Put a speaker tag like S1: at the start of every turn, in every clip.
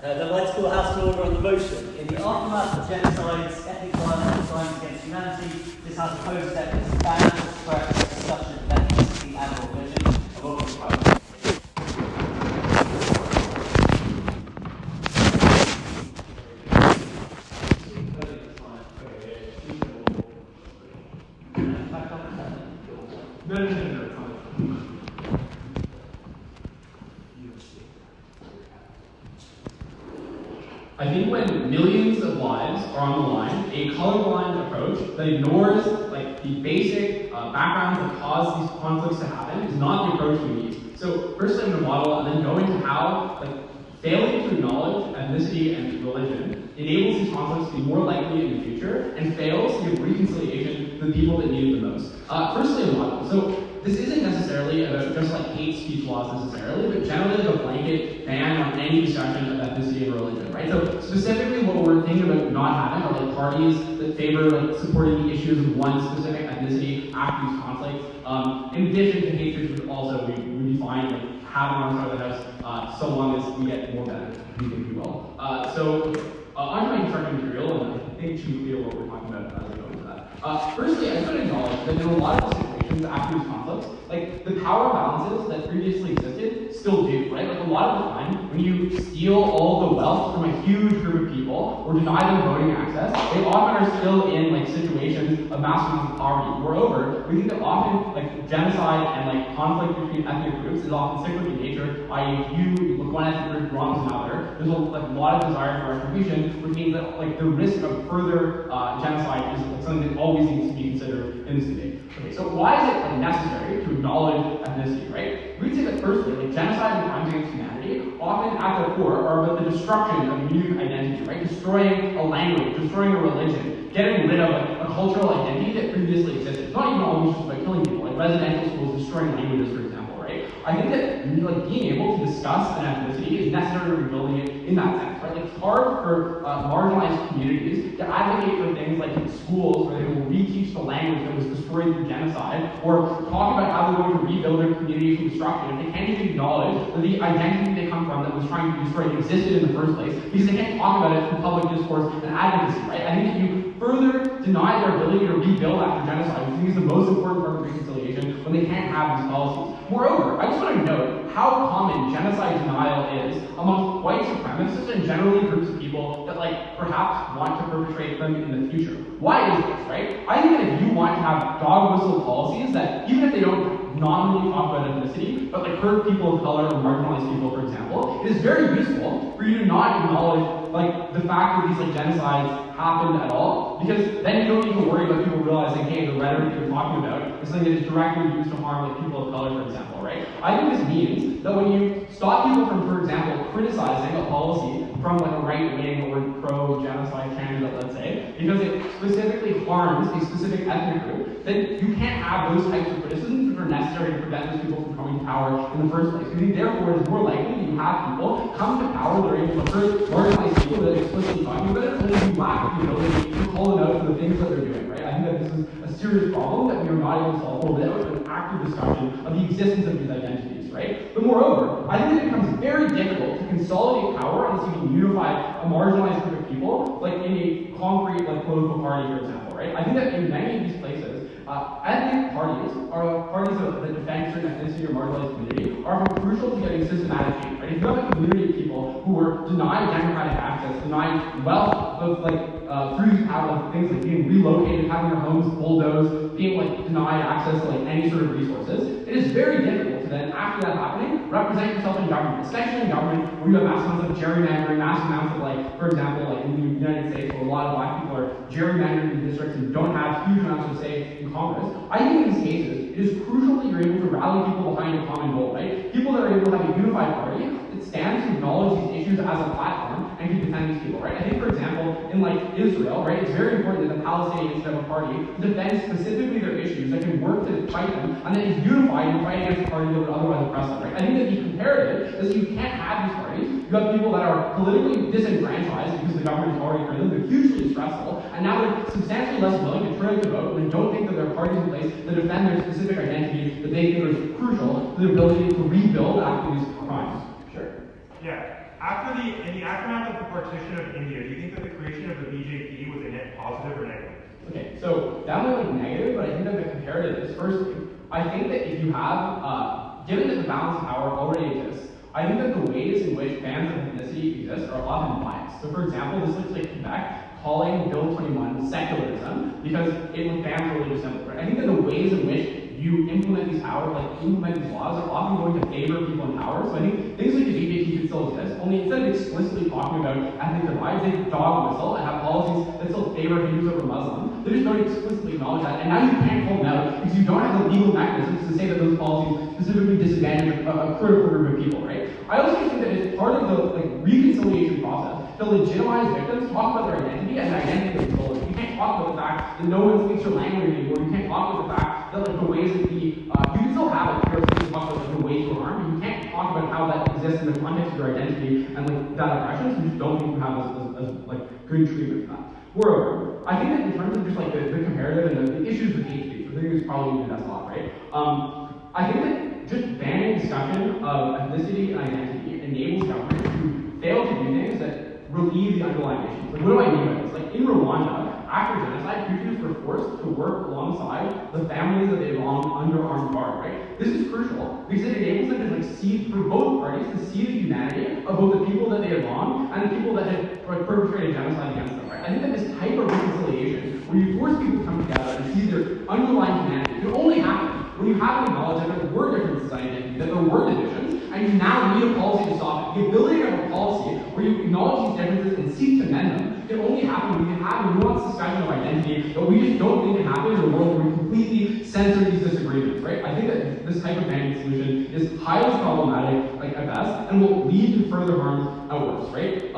S1: I'd like to call House to order on the motion. In the aftermath of genocides, ethnic violence, and crimes against humanity, this House opposes efforts to ban or suppress the discussion of ethnicity and or religion of all crimes.
S2: No. I think when millions of lives are on the line, a colorblind approach that ignores like the basic backgrounds that cause these conflicts to happen is not the approach we need. So first I'm going to model and then go into how failing to acknowledge ethnicity and religion enables these conflicts to be more likely in the future and fails to give reconciliation to the people that need it the most. Firstly, a model. So this isn't necessarily about just hate speech laws necessarily, but generally a blanket ban on any discussion of ethnicity and religion, right? So specifically what we're thinking about not having are parties that favor supporting the issues of one specific ethnicity after these conflicts. In addition to hate speech, which also we define having on our side of the house so long as we get more benefit, we think we will. On to my instructional material, and I think it should be clear what we're talking about as we go into that. Firstly, I should acknowledge that in a lot of situations after these conflicts, the power balances that previously existed still do, right? A lot of the time, when you steal all the wealth from a huge group of people or deny them voting access, they often are still in situations of mass amounts of poverty. Moreover, we think that often genocide and conflict between ethnic groups is often cyclical in nature, i.e. if you look one ethnic group wrongs another, there's a lot of desire for retribution, which means that the risk of further genocide is something that always needs to be considered in this debate. Okay, so why is it necessary to acknowledge ethnicity, right? We'd say that firstly, genocide and crimes against humanity often at their core are about the destruction of human identity, right? Destroying a language, destroying a religion, getting rid of a cultural identity that previously existed. It's not even always just about killing people, residential schools destroying languages, for example, right? I think that being able to discuss an ethnicity is necessary to rebuilding it in that sense, right? It's hard for marginalized communities to advocate for things like in schools where they will reteach the language that was destroyed through genocide, or talk about how they're going to rebuild their community from destruction if they can't even acknowledge that the identity they come from that was trying to be destroyed existed in the first place, because they can't talk about it through public discourse and advocacy, right? I think that you further deny their ability to rebuild after genocide, which I think is the most important part of reconciliation, when they can't have these policies. Moreover, I just want to note how common genocide denial is among white supremacists and generally groups of people that perhaps want to perpetrate them in the future. Why is this, right? I think that if you want to have dog whistle policies that, even if they don't nominally talk about ethnicity, but hurt people of color or marginalized people, for example, it is very useful for you to not acknowledge the fact that these genocides happened at all, because then you don't need to worry about people realizing, hey, the rhetoric that you're talking about is something that is directly used to harm people of color, for example, right? I think this means that when you stop people from, for example, criticizing a policy from a right-wing or pro-genocide candidate, let's say, because it specifically harms a specific ethnic group, then you can't have those types of criticisms which are necessary to prevent those people from coming to power in the first place. I think therefore it is more likely that you have people come to power that are able to hurt marginalized people that are explicitly talking about it, and then you lack the ability to call them out for the things that they're doing, right? I think that this is a serious problem that we are not able to solve without an active discussion of the existence of these identities, right? But moreover, I think it becomes very difficult to consolidate power unless you can unify a marginalized group of people, in a concrete, political party, for example, right? I think that in many of these places, ethnic parties are parties that defend certain ethnicity or marginalized community are crucial to getting systematic change, right? If you have a community of people who were denied democratic access, denied wealth, through things like being relocated, having their homes bulldozed, being denied access to any sort of resources, it is very difficult to then, after that happening, represent yourself in government, especially in government where you have mass amounts of gerrymandering, mass amounts of for example, in the United States where a lot of black people are gerrymandered in districts and don't have huge amounts of say in Congress. I think in these cases, it is crucial that you're able to rally people behind a common goal, right? People that are able to have a unified party that stands to acknowledge these issues as a platform and can defend these people, right? I think, for example, in Israel, right, it's very important that the Palestinians have a party to defend specifically their issues that can work to fight them, and then is unified and fight against a party that would otherwise oppress them, right? I think that the comparative is that you can't have these parties. You have people that are politically disenfranchised because the government has already heard them, they're hugely stressful, and now they're substantially less willing to turn out to vote when they don't think that there are parties in place that defend their specific identity that they think is crucial to their ability to rebuild after these crimes. Sure.
S3: Yeah. in the aftermath of the partition of India, do you think that the creation of the BJP was a net positive or negative?
S2: Okay, so definitely like negative, but I think that the comparative is firstly, I think that if you have, given that the balance of power already exists, I think that the ways in which bands of ethnicity exist are often biased. So for example, this looks like Quebec calling Bill 21 secularism because it would ban religious symbols. Right? I think that the ways in which you implement these powers, like implement these laws, are often going to favor people in power. So I think things like the BJP could still exist, only instead of explicitly talking about ethnic divides, they dog whistle and have policies that still favor Hindus over Muslims. They just don't explicitly acknowledge that, and now you can't call them out because you don't have the legal mechanisms to say that those policies specifically disadvantage a critical group of people, right? I also think that it's part of the reconciliation process to legitimize victims, talk about their identity and the identity of the soul. You can't talk about the fact that no one speaks your language anymore. You can't talk about the fact that the ways that you can still have a clear speech talk about the ways to harm, but you can't talk about how that exists in the context of your identity and that oppression, so you just don't think you have as good treatment for that. Moreover, I think that in terms of just the comparative and the issues with hate speech, I think it's probably even that's a lot, right? I think that just banning discussion of ethnicity and identity enables governments to fail to do things that relieve the underlying issues. Like, what do I mean by this? Like, in Rwanda, after genocide, fugitives were forced to work alongside the families that they belonged under armed guard, right? This is crucial because it enables them to see, for both parties, to see the humanity of both the people that they had wronged and the people that had perpetrated genocide against them, right? I think that this type of reconciliation, where you force people to come together and see their underlying humanity, can only happen when you have to acknowledge that there were differences in identity, that there were divisions, and you now need a policy to stop it. The ability to have a policy where you acknowledge these differences and seek to mend them can only happen when you have a nuanced discussion of identity that we just don't think can happen in a world where we completely censor these disagreements, right? I think that this type of banning solution is highly problematic, at best, and will lead to further harms at worst, right?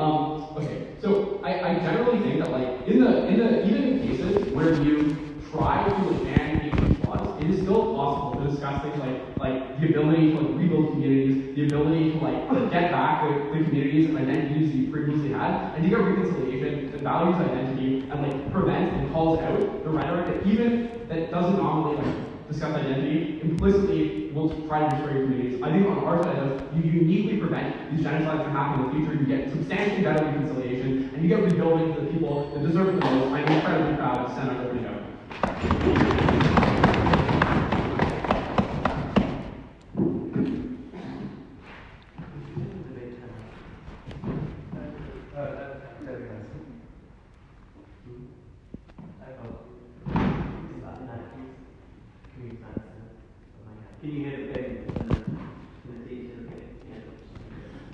S2: Okay, so I generally think that even in cases where you try to ban hate laws, it is still possible to discuss things like the ability to rebuild communities, the ability to get back the communities and identities you previously had, and to get reconciliation that values identity and prevents and calls out the rhetoric that even that doesn't normally discuss identity implicitly will try to destroy your communities. I think on our side, you uniquely prevent these genocides from happening in the future. You get substantially better reconciliation, and you get rebuilding for the people that deserve it the most. I'm incredibly proud of Senator Pinno.
S1: Can you hear the baby?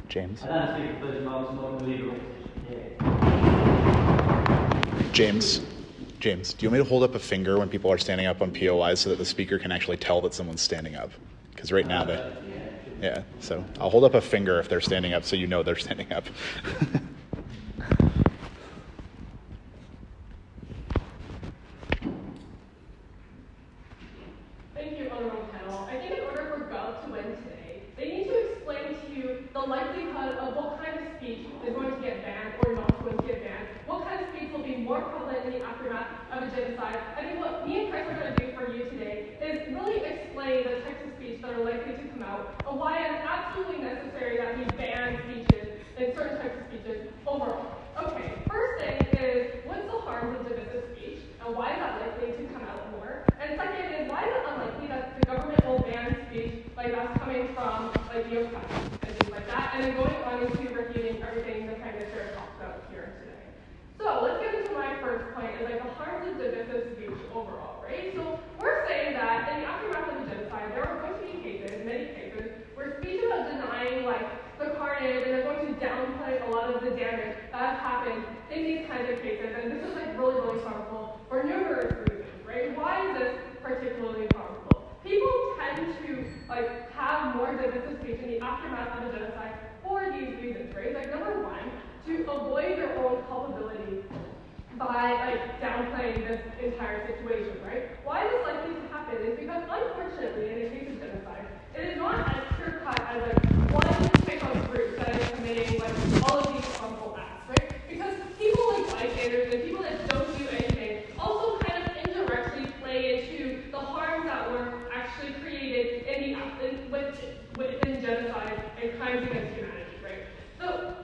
S4: James.
S1: I don't speak for those marks, not the legal.
S4: James, do you want me to hold up a finger when people are standing up on POIs so that the speaker can actually tell that someone's standing up? Because right now so I'll hold up a finger if they're standing up so you know they're standing up.
S5: Thank you, honorable panel. I think in order for Gov to win today, they need to explain to you the likelihood of what kind of speech is going to get banned or not going to get banned. What kind of speech will be more prevalent in the aftermath of a genocide. I think what me and Chris are going to do for you today is really explain the types of speech that are likely to come out and why it's absolutely necessary that we ban speeches and certain types of speeches overall. Okay, first thing is, what's the harms of divisive speech and why is that likely to come out more? And second is, why is it unlikely that the government will ban speech that's coming from the oppressed and things like that, and then going on into refuting everything the Prime Minister has talked about here today. So let's get into my first point, is the harms of divisive speech overall, right? So we're saying that in the aftermath of the genocide, there are going to be cases, many cases, where speech about denying the carnage, and they're going to downplay a lot of the damage that has happened in these kinds of cases, and this is really, really harmful for numerous reasons, right? Why is this particularly harmful? People tend to have more divisive speech in the aftermath of the genocide for these reasons, right? Number one, to avoid their own culpability by downplaying this entire situation, right? Why is this likely to happen is because unfortunately in the case of genocide, it is not as clear cut as one type of group that is committing all of these harmful acts, right? Because people like bystanders and people that don't do anything also kind of indirectly play into the harms that were actually created within genocide and crimes against humanity, right? So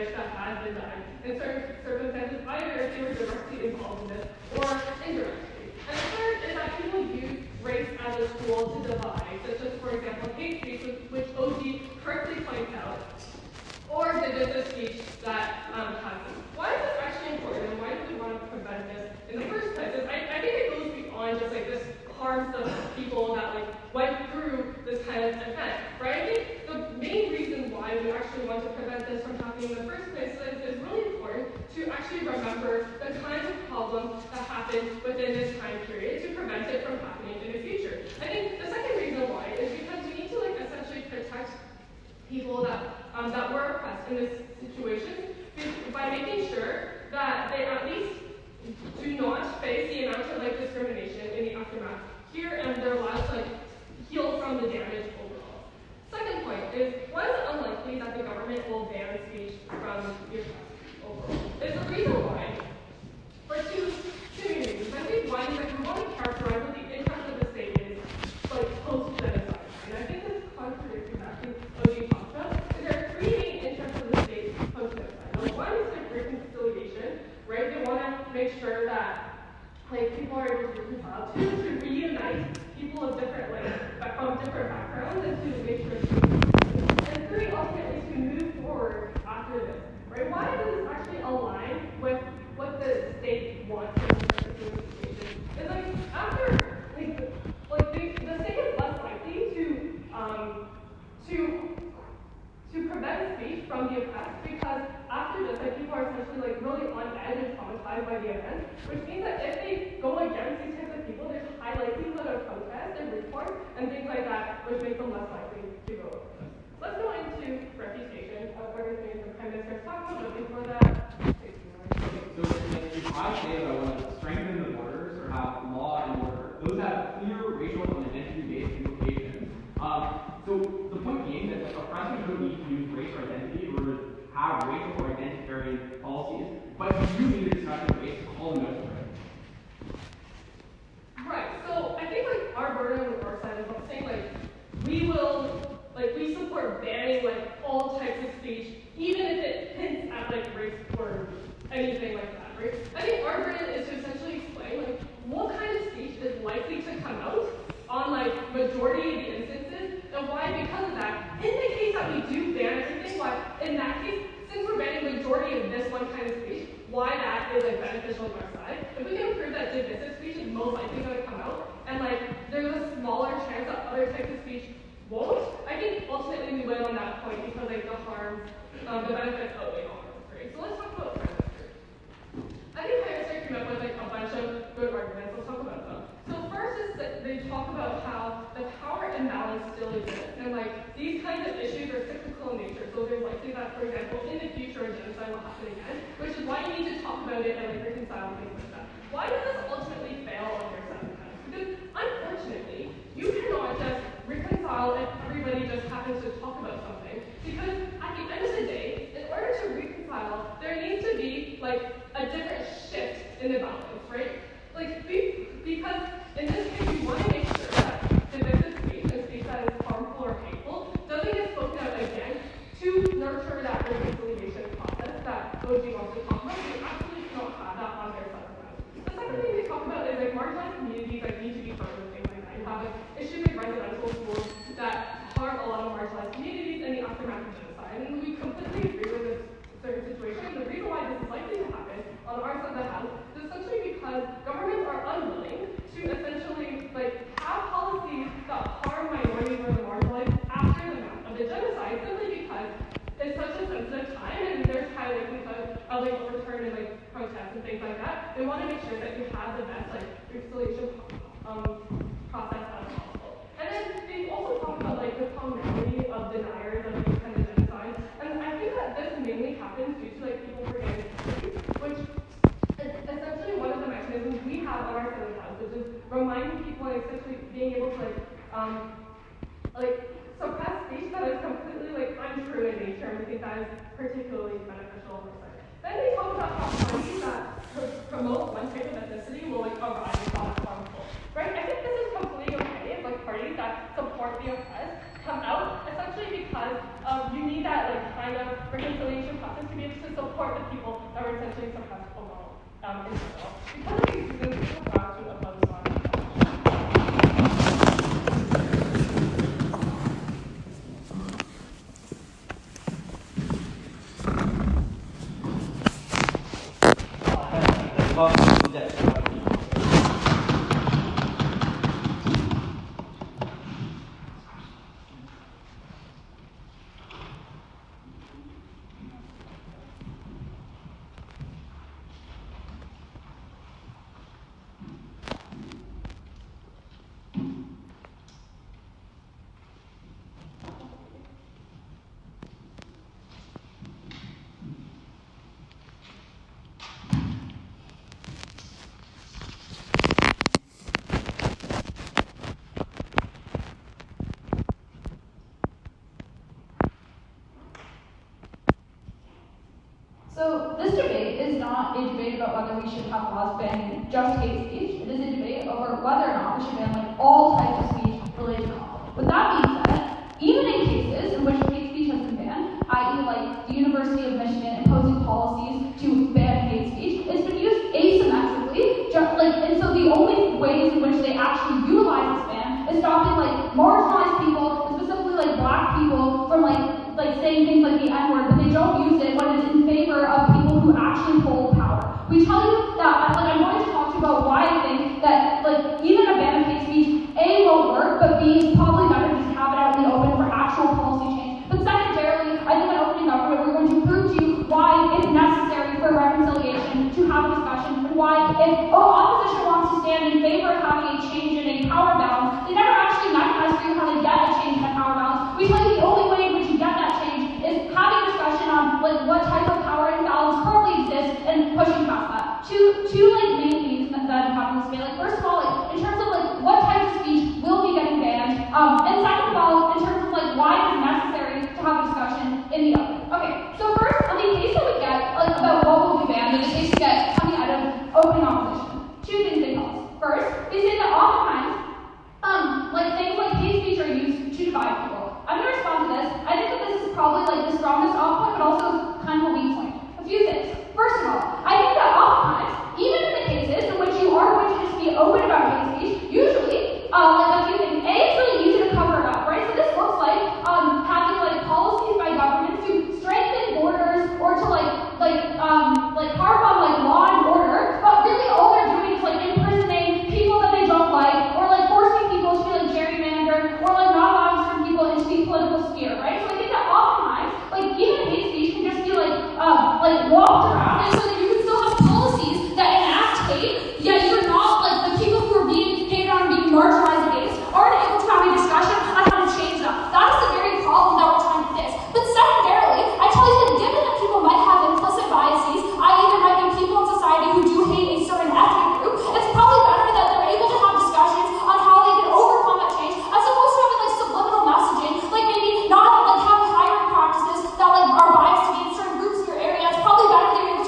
S5: damage that has been done in certain circumstances, either if they were directly involved in this or indirectly. And the third is that people use race as a tool to divide, such as, for example, hate speech, which OG correctly points out, or divisive speech that has this. Why is this actually important, and why do we want to prevent this in the first place? I think it goes beyond just like this harms the people that like went through this kind of event, right? I think the main reason why we actually want to prevent this from happening in the first place is really important to actually remember the kinds of problems that happened within this time period to prevent it from happening in the future. I think the second reason why is because we need to like essentially protect people that were oppressed in this situation by making sure that they at least do not face the amount of like discrimination in the aftermath here, and their lives like heal from the damage overall. Second point is, why is it unlikely that the government will ban speech from the oppressed overall? There's a reason why, for two reasons. I think one is that we want to characterize what the interest of the state is like post-genocide. And I think this contradicts exactly what you talked about, because there are three main interests of the state post-genocide. Now, one is like reconciliation, right? They want to make sure that like people are able to reconcile. Two is to reunite people of different from different backgrounds and to make sure. And three, ultimately, to move forward after this, right? Why does this actually align with what the state wants in this particular situation? It's like after the state is less likely to prevent speech from the oppressed, because after this, like people are essentially like really on edge and traumatized by the event, which means that if they go against these types of people, there's high likelihood of protest and reform and things like that, which makes them less likely to go against this. Let's go into reputation of everything the Prime Minister has talked about. Before that,
S2: so if I say that I want to strengthen the borders or have law and order, those have clear racial and identity-based implications. So the point being that like, oppressors don't need to use race or identity in order to have racial or identitarian policies, but you need to discuss race to call them out for it.
S5: Right. So I think like our burden on our side is about saying we support banning like all types of speech, even if it hints at like race or anything like that, right? I think our burden is to essentially explain like what kind of speech is likely to come out on like majority of the instances, and why because of that, in the case that we do ban everything, why in that case, since we're banning majority of this one kind of speech, why that is like beneficial on our side. If we can prove that divisive speech is most likely going to come out, and like there's a smaller chance that other types of speech won't, I think ultimately we win on that point because like the harms, the benefits outweigh the harms, right? So let's talk about Prime Minister. I think Prime Minister came up with like a bunch of good arguments. Let's talk about them. So first is that they talk about how the power imbalance still exists, and like these kinds of issues are cyclical in nature. So there's likely that, for example, in the future a genocide will happen again, which is why you need to talk about it and like reconcile things like that. Why does this ultimately fail on your side? Because unfortunately, you cannot just reconcile if everybody just happens to talk about something. Because at the end of the day, in order to reconcile, there needs to be like a different shift in the balance, right? Like because in this case, we want to make sure that divisive speech and speech that is harmful or hateful doesn't get spoken out again to nurture that reconciliation process that OG wants to talk about. We absolutely cannot have that on their side of the house. The second thing they talk about is like marginalized communities that need to be heard and things like that. You have like issues like residential schools that harm a lot of marginalized communities in the aftermath of genocide. And we completely agree with this certain situation. The reason why this is likely to happen on our side of the house is essentially because governments are unwilling to essentially like have policies that harm minorities or the marginalized after the fact of the genocide, simply because it's such a sensitive time and there's high likelihood of like overturn and like protests and things like that. They want to make sure that you have the best like reconciliation process as possible. And then they also talk about like the commonality of deniers of these kind of genocides. And I think that this mainly happens due to like people forgetting history, which is essentially one of the mechanisms we have on our side of the house, which is reminding people and essentially being able to like suppress speech that is completely like untrue in nature, and we think that is particularly beneficial on our side. Then they talk about how parties that promote one type of ethnicity will like arise and cause harmful. Right? I think this is completely okay if like parties that support the oppressed come out, essentially because you need that like kind of reconciliation process to be able used to support the people that were essentially suppressed below Israel. Because of these reasons, we come back to oppose Zionist
S6: So this debate is not a debate about whether we should have laws banning just hate speech. It is a debate over whether or not we should ban like all types of speech related to conflict. With that being said, even in cases in which hate speech has been banned, i.e. like the University of Michigan imposing policies to ban hate speech, it's been used asymmetrically, and so the only ways in which they actually utilize this ban is stopping like marginalized people, specifically like black people, from like saying things like the N-word, but they don't use it when it's in favor of people who actually hold power. We tell you that, I'm going to talk to you about why I think that, even a ban of hate speech, A, won't work, but B, is probably better to just have it out in the open for actual policy change. But secondarily, I think in opening government, we're going to prove to you why it's necessary for reconciliation to have a discussion, and why if opposition wants to stand in favor of having a change in a power balance, they never actually mechanized for you how to get a change in a power balance. We tell you the only way in which you get that change is having a discussion on what type of power imbalance currently exists and pushing past that. Two main themes that happen this debate. First of all, in terms of what type of speech will be getting banned, and second of all, in terms of why it is necessary to have a discussion in the open. Okay, so first, on the case that we get about what will be banned, and the case we get coming out of opening opposition, two things they tell us. First, they say that oftentimes, things like hate speech are used to divide people. I'm going to respond to this. I think that this is probably the strongest off point, but also kind of a weak point. A few things. First of all, I think that oftentimes, even in the cases in which you are going to just be open about hate speech, usually, a few things. A, it's really easy to cover it up, right? So this looks like having policies by governments to strengthen borders or to harp on law and order, but really all they're doing is imprisoning people that they don't like, or forcing people to be gerrymandered, or not allowing certain people into the political sphere, right? So I think that oftentimes, even hate speech can just be walked around, and so that you can still have policies that enact hate, yet you're not the people who are being hated on, being marginalized against, aren't able to have a discussion on how to change them. That is the very problem that we're trying to fix. But secondarily, I tell you that given that people might have implicit biases, i.e. there might be people in society who do hate a certain ethnic group, it's probably better that they're able to have discussions on how they can overcome that change, as opposed to having subliminal messaging, maybe not having hiring practices that are biased against certain groups in your area. It's probably better they're able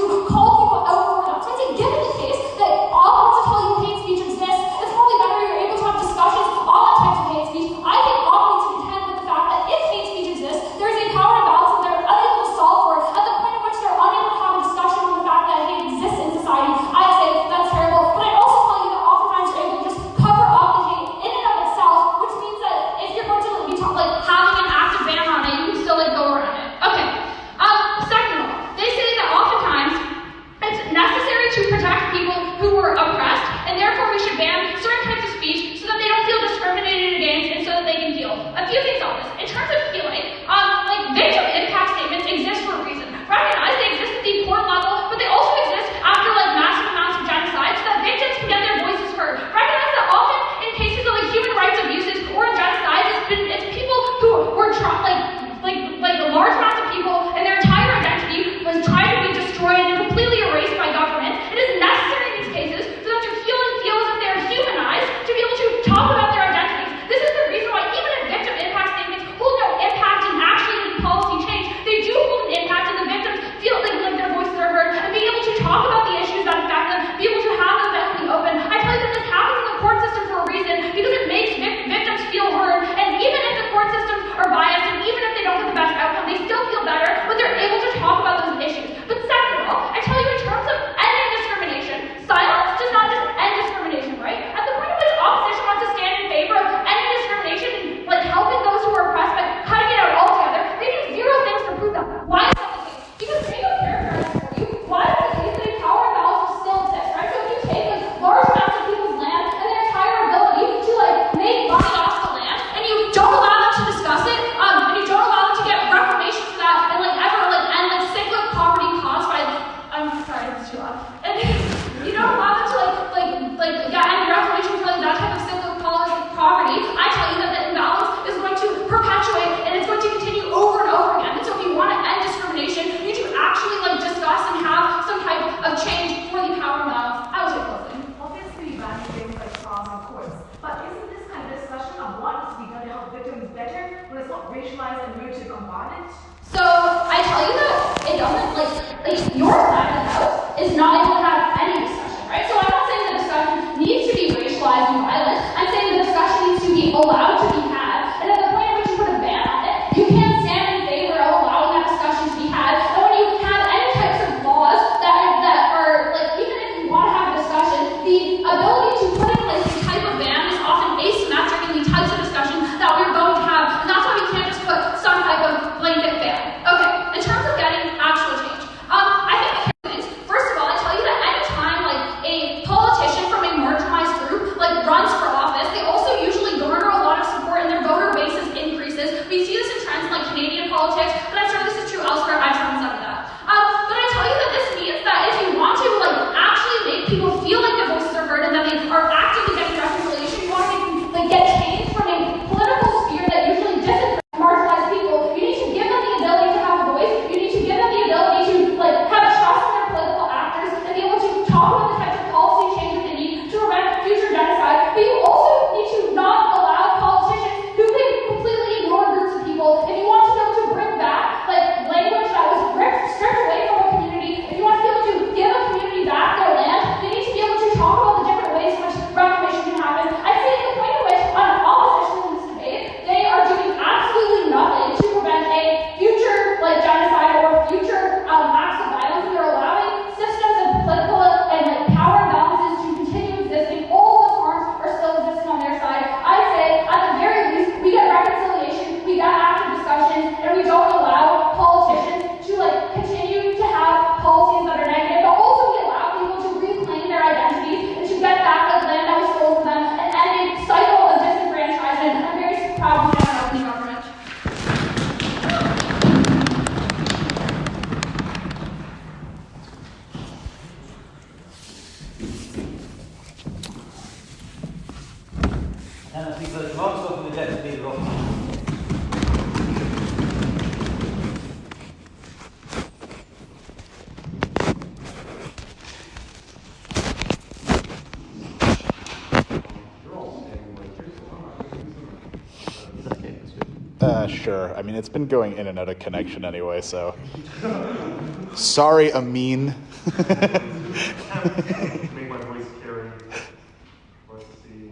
S6: your side of the house is not able to have any discussion, right? So I'm not saying the discussion needs to be racialized and violent. I'm saying the discussion needs to be allowed to be had, and at the point at which you put a ban on it, you can't stand in favor of allowing that discussion to be had. And when you have any types of laws that are, like, even if you want to have a discussion, the ability to put in place the type of ban is often asymmetric in the types of discussion that we're going to have, and that's why we can't just put some type of blanket ban. Okay, in terms of getting actual change, I think things. First of all, I tell you that any time like a politician from a marginalized group like runs for office, they also usually garner a lot of support and their voter basis increases. We see this in trends like Canadian politics, but I'm sure this is true elsewhere. I've seen some of that. But I tell you that this means that if you want to like actually make people feel like their voices are heard and that they are actively getting reconciliation, you want to make them like get change from a political sphere that usually disenfranchises marginalized people, you need to give them the ability to have a voice, you need to give them the ability to like have trust in their political actors and be able to talk about the types of policy changes they need to prevent future genocide. But you also need to not allow politicians who can completely ignore groups of people. If you want to be able to bring back like language that was stripped away from a community, if you want to be able to give a community back their land, you need to be able to talk about the different ways in which reclamation can happen. I'd say the point at which on opposition in this debate, they are doing absolutely nothing to prevent a future like genocide or future acts of violence, and they're allowing systems of political and like power imbalances to continue existing. All of those harms are still existing on their side. I say at the very least we get reconciliation, we get active discussions, and we don't allow politicians to like continue to have policies that are negative, but also we allow people to reclaim their identities and to get back the land that was stolen from them and end a cycle of disenfranchisement. I'm very proud to be an opening government.
S1: And I think that the marks off in the debt to be the rock.
S4: Sure. I mean, it's been going in and out of connection anyway, so. Sorry, Amin.
S3: Make my voice carry. Let's see.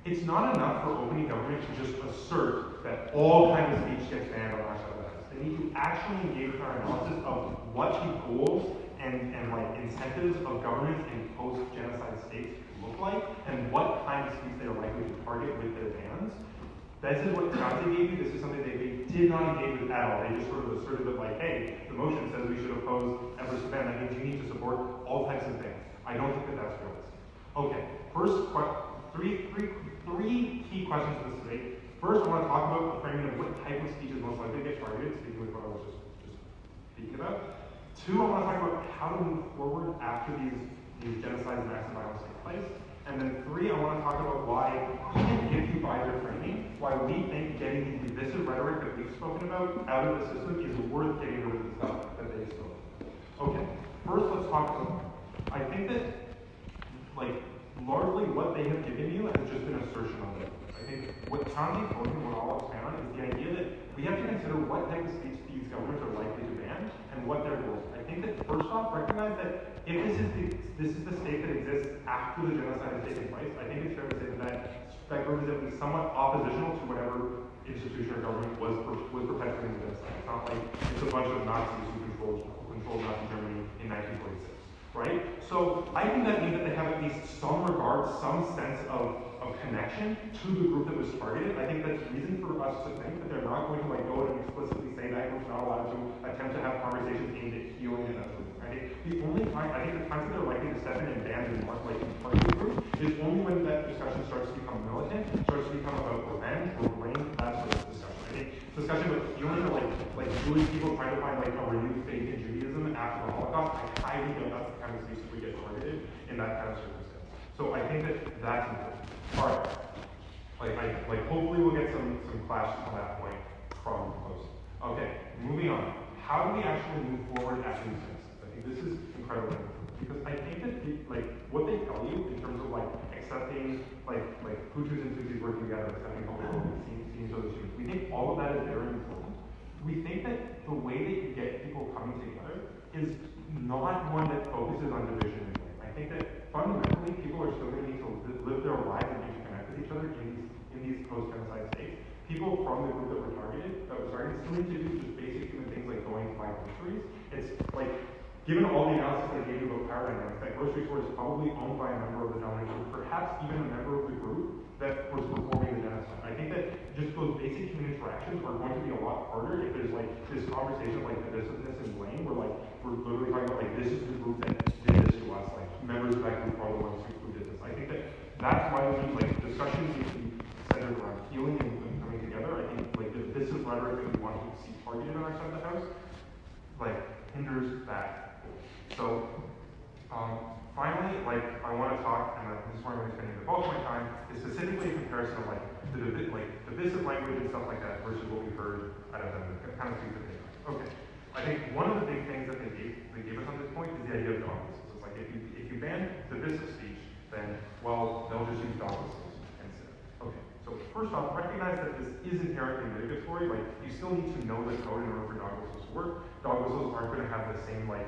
S3: It's not enough for opening government to just assert that all kinds of speech gets banned on our side of the house. They need to actually engage in our analysis of what the goals and like incentives of governments in post-genocide states look like and what kind of speech they are likely to target with their bans. This is what Tianzhi gave you. This is something they did not engage with at all. They just sort of asserted that like, hey, the motion says we should oppose Everest ban. That means you need to support all types of things. I don't think that that's realistic. Okay, first, three key questions to this debate. First, I want to talk about the framing of what type of speech is most likely to get targeted, speaking with what I was just speaking about. Two, I want to talk about how to move forward after these genocides and acts of violence take place. And then three, I want to talk about why, even if you buy their framing, why we think getting the divisive rhetoric that we've spoken about out of the system is worth getting rid of the stuff that they've spoken. Okay, first let's talk about, I think that, like, largely what they have given you has just been assertion of it. I think what Tianzhi told you, what all of us found, is the idea that we have to consider what type of speech these governments are likely to ban and what their goals are. I think that first off, recognize that if this is the state that exists after the genocide has taken place, I think it's fair to say that group is at least somewhat oppositional to whatever institution or government was perpetuating the genocide. It's not like it's a bunch of Nazis who controlled Nazi Germany in 1946, right? So I think that means that they have at least some regard, some sense of connection to the group that was targeted. I think that's reason for us to think that they're not going to like go and explicitly say that group's not allowed to attempt to have conversations aimed at healing and that sort of thing. I think the times that they're likely to step in and ban and mark like target group is only when that discussion starts to become militant, starts to become about revenge or blame, that sort of discussion. I think discussion about healing or like Jewish people trying to find like a renewed faith in Judaism after the Holocaust, I highly doubt that's the kind of speech that we get targeted in that kind of circumstance. So I think that that's important. Alright. Hopefully we'll get some clash on that point from the post. Okay, moving on. How do we actually move forward after these incidents? I think this is incredibly important because I think that what they tell you in terms of like accepting like Hutus and Tutsis working together, accepting cultural we think that the way that you get people coming together is not one that focuses on division and blame. I think that fundamentally people are still going to need to live their lives and interconnect with each other in these post-genocide states. People from the group that were targeted, still need to do just basic human things like going to buy groceries. It's like, given all the analysis I gave you about power dynamics, that grocery store is probably owned by a member of the dominant group, perhaps even a member of the group that was performing the genocide. I think that just those basic human interactions are going to be a lot harder if there's like this conversation like divisiveness and blame, where like we're literally talking about like this is the group that did this to us, like members of that group are the ones who did this. I think that that's why we like discussions need to be centered around healing and coming together. I think like the divisive rhetoric that we want to see targeted on our side of the house, like hinders that. So finally, like I want to talk, and this is where I'm going to spend the bulk of my time, is specifically a comparison of like the divisive language and stuff like that versus what we heard out of them, the kind of things that they got. Okay, I think one of the big things that they gave us on this point is the idea of dog whistles. It's like if you ban divisive speech, then well they'll just use dog whistles instead. Okay, so first off, recognize that this is inherently mitigatory. Like you still need to know the code in order for dog whistles to work. Dog whistles aren't going to have the same like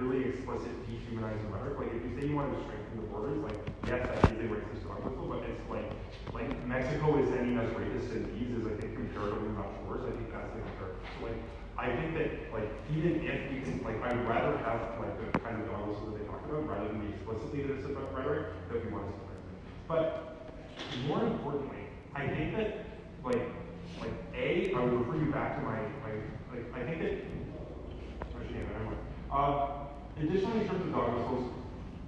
S3: really explicit dehumanizing rhetoric. Like if you say you want to strengthen the borders, like yes, that is a racist dog whistle, but it's like Mexico is sending us rapists and thieves is I think comparatively much worse. I think that's the comparison. So like I think that like even if we can like I'd rather have like the kind of dog whistle that they talked about rather than the explicitly divisive rhetoric that we want to see. But more importantly, I think that like A, I would refer you back to my I think that additionally, in terms of dog whistles,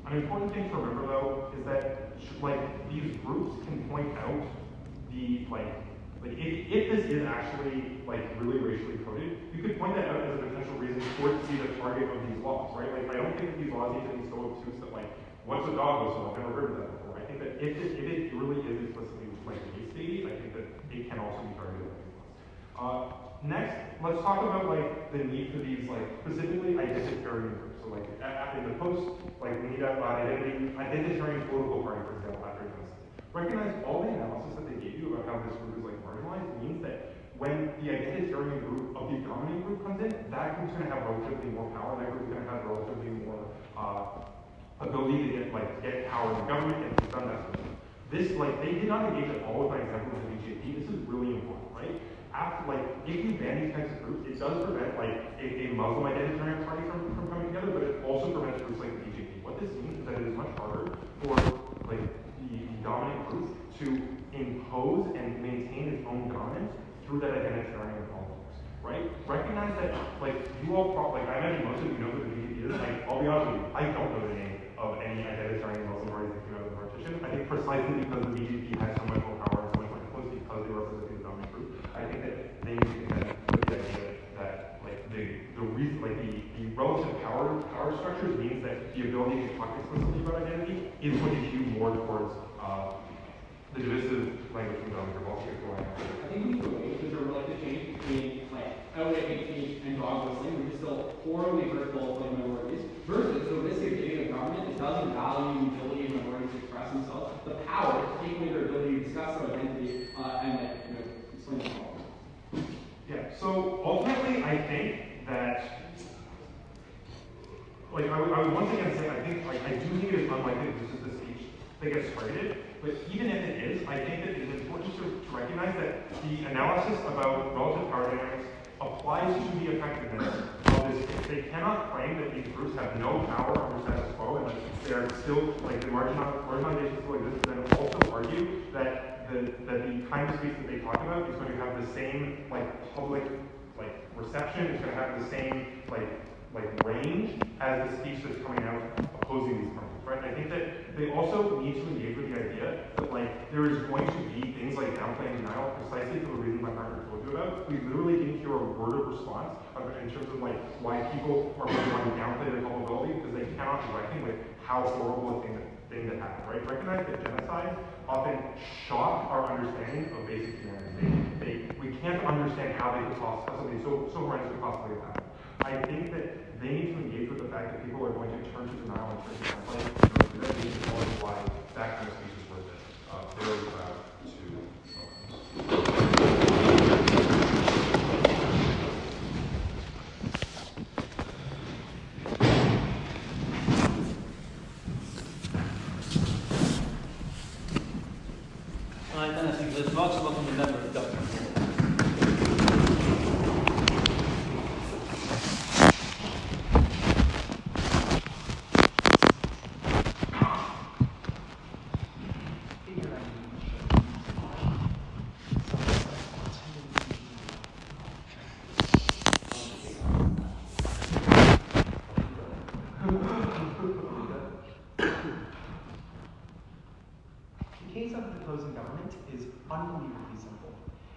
S3: an important thing to remember though is that like these groups can point out the if this is actually like really racially coded, you could point that out as a potential reason for it to be the target of these laws, right? Like I don't think that these laws need to be so obtuse that like what's a dog whistle? I've never heard of that before. I think that if it really is explicitly like race-based, I think that it can also be targeted by these laws. Next, let's talk about like the need for these like specifically identitarian groups. So like in the post, like we need an identitarian political party, for example, after genocide. Recognize all the analysis that they gave you about how this group is like marginalized means that when the identitarian group of the dominant group comes in, that group's going to have relatively more power. That group's going to have relatively more ability to get power in the government and to done that. This like they did not engage at all with my example of the BJP. This is really important, right? After if you ban these types of groups, it does prevent a Muslim identitarian party from coming together, but it also prevents groups like the BJP. What this means is that it is much harder for the dominant group to impose and maintain its own dominance through that identitarian politics, right? Recognize that you all I imagine most of you know who the BJP is. I'll be honest with you, I don't know the name of any identitarian Muslim parties that came out of the partition. I think precisely because the BJP has so much more power and so much more influence because they represent the dominant group. I think that they need to contend with the idea that the relative power structures means that the ability to talk explicitly about identity is going to skew more towards the divisive language from dominant group.
S2: I think we can wait because there the change between outright hate speech and dog whistling, which is still horribly hurtful to minorities, versus the risk of giving a government that doesn't value the ability of minorities to express themselves, the power to take away their ability to discuss their identity and explain the problem.
S3: Yeah, so ultimately I think that I would once again say I do think it is unlikely that this is the speech that gets targeted, but even if it is, I think that it is important to recognize that the analysis about relative power dynamics applies to the effectiveness of this case. They cannot claim that these groups have no power under status quo and that they are still the marginalization still exists, and then also argue that the kind of speech that they talk about is going to have the same public reception, it's going to have the same range as the speech that's coming out opposing these parties, right? I think that they also need to engage with the idea that there is going to be things like downplaying denial precisely for the reason my partner told you about. We literally didn't hear a word of response in terms of why people are going to want to downplay their culpability because they cannot reckon with how horrible a thing that happened, right? Recognize that genocide often shock our understanding of basic humanity. We can't understand how they could possibly so horrendous could possibly have happened. I think that they need to engage with the fact that people are going to turn to denial and turn to template in order for them to acknowledge why that kind of speech is worth it. Very proud to
S7: opposing government is unbelievably simple.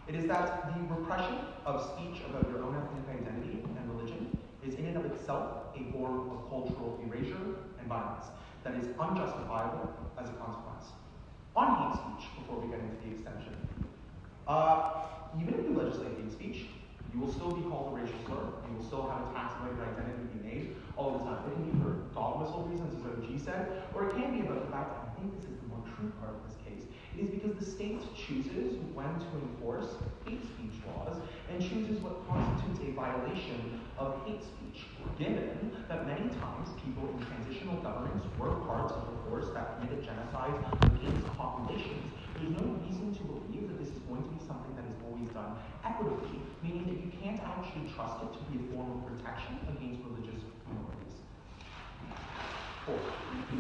S7: It is that the repression of speech about your own ethnic identity and religion is in and of itself a form of cultural erasure and violence that is unjustifiable as a consequence. On hate speech, before we get into the extension, even if you legislate hate speech, you will still be called a racial slur. You will still have attacks about your identity be made all the time. It can be for dog whistle reasons, as OG said, or it can be about the fact that I think this is the more true part of this case. It is because the state chooses when to enforce hate speech laws and chooses what constitutes a violation of hate speech, given that many times people in transitional governments were part of the force that committed genocide against populations. There's no reason to believe that this is going to be something that is always done equitably, meaning that you can't actually trust it to be a form of protection against religious minorities. Fourth,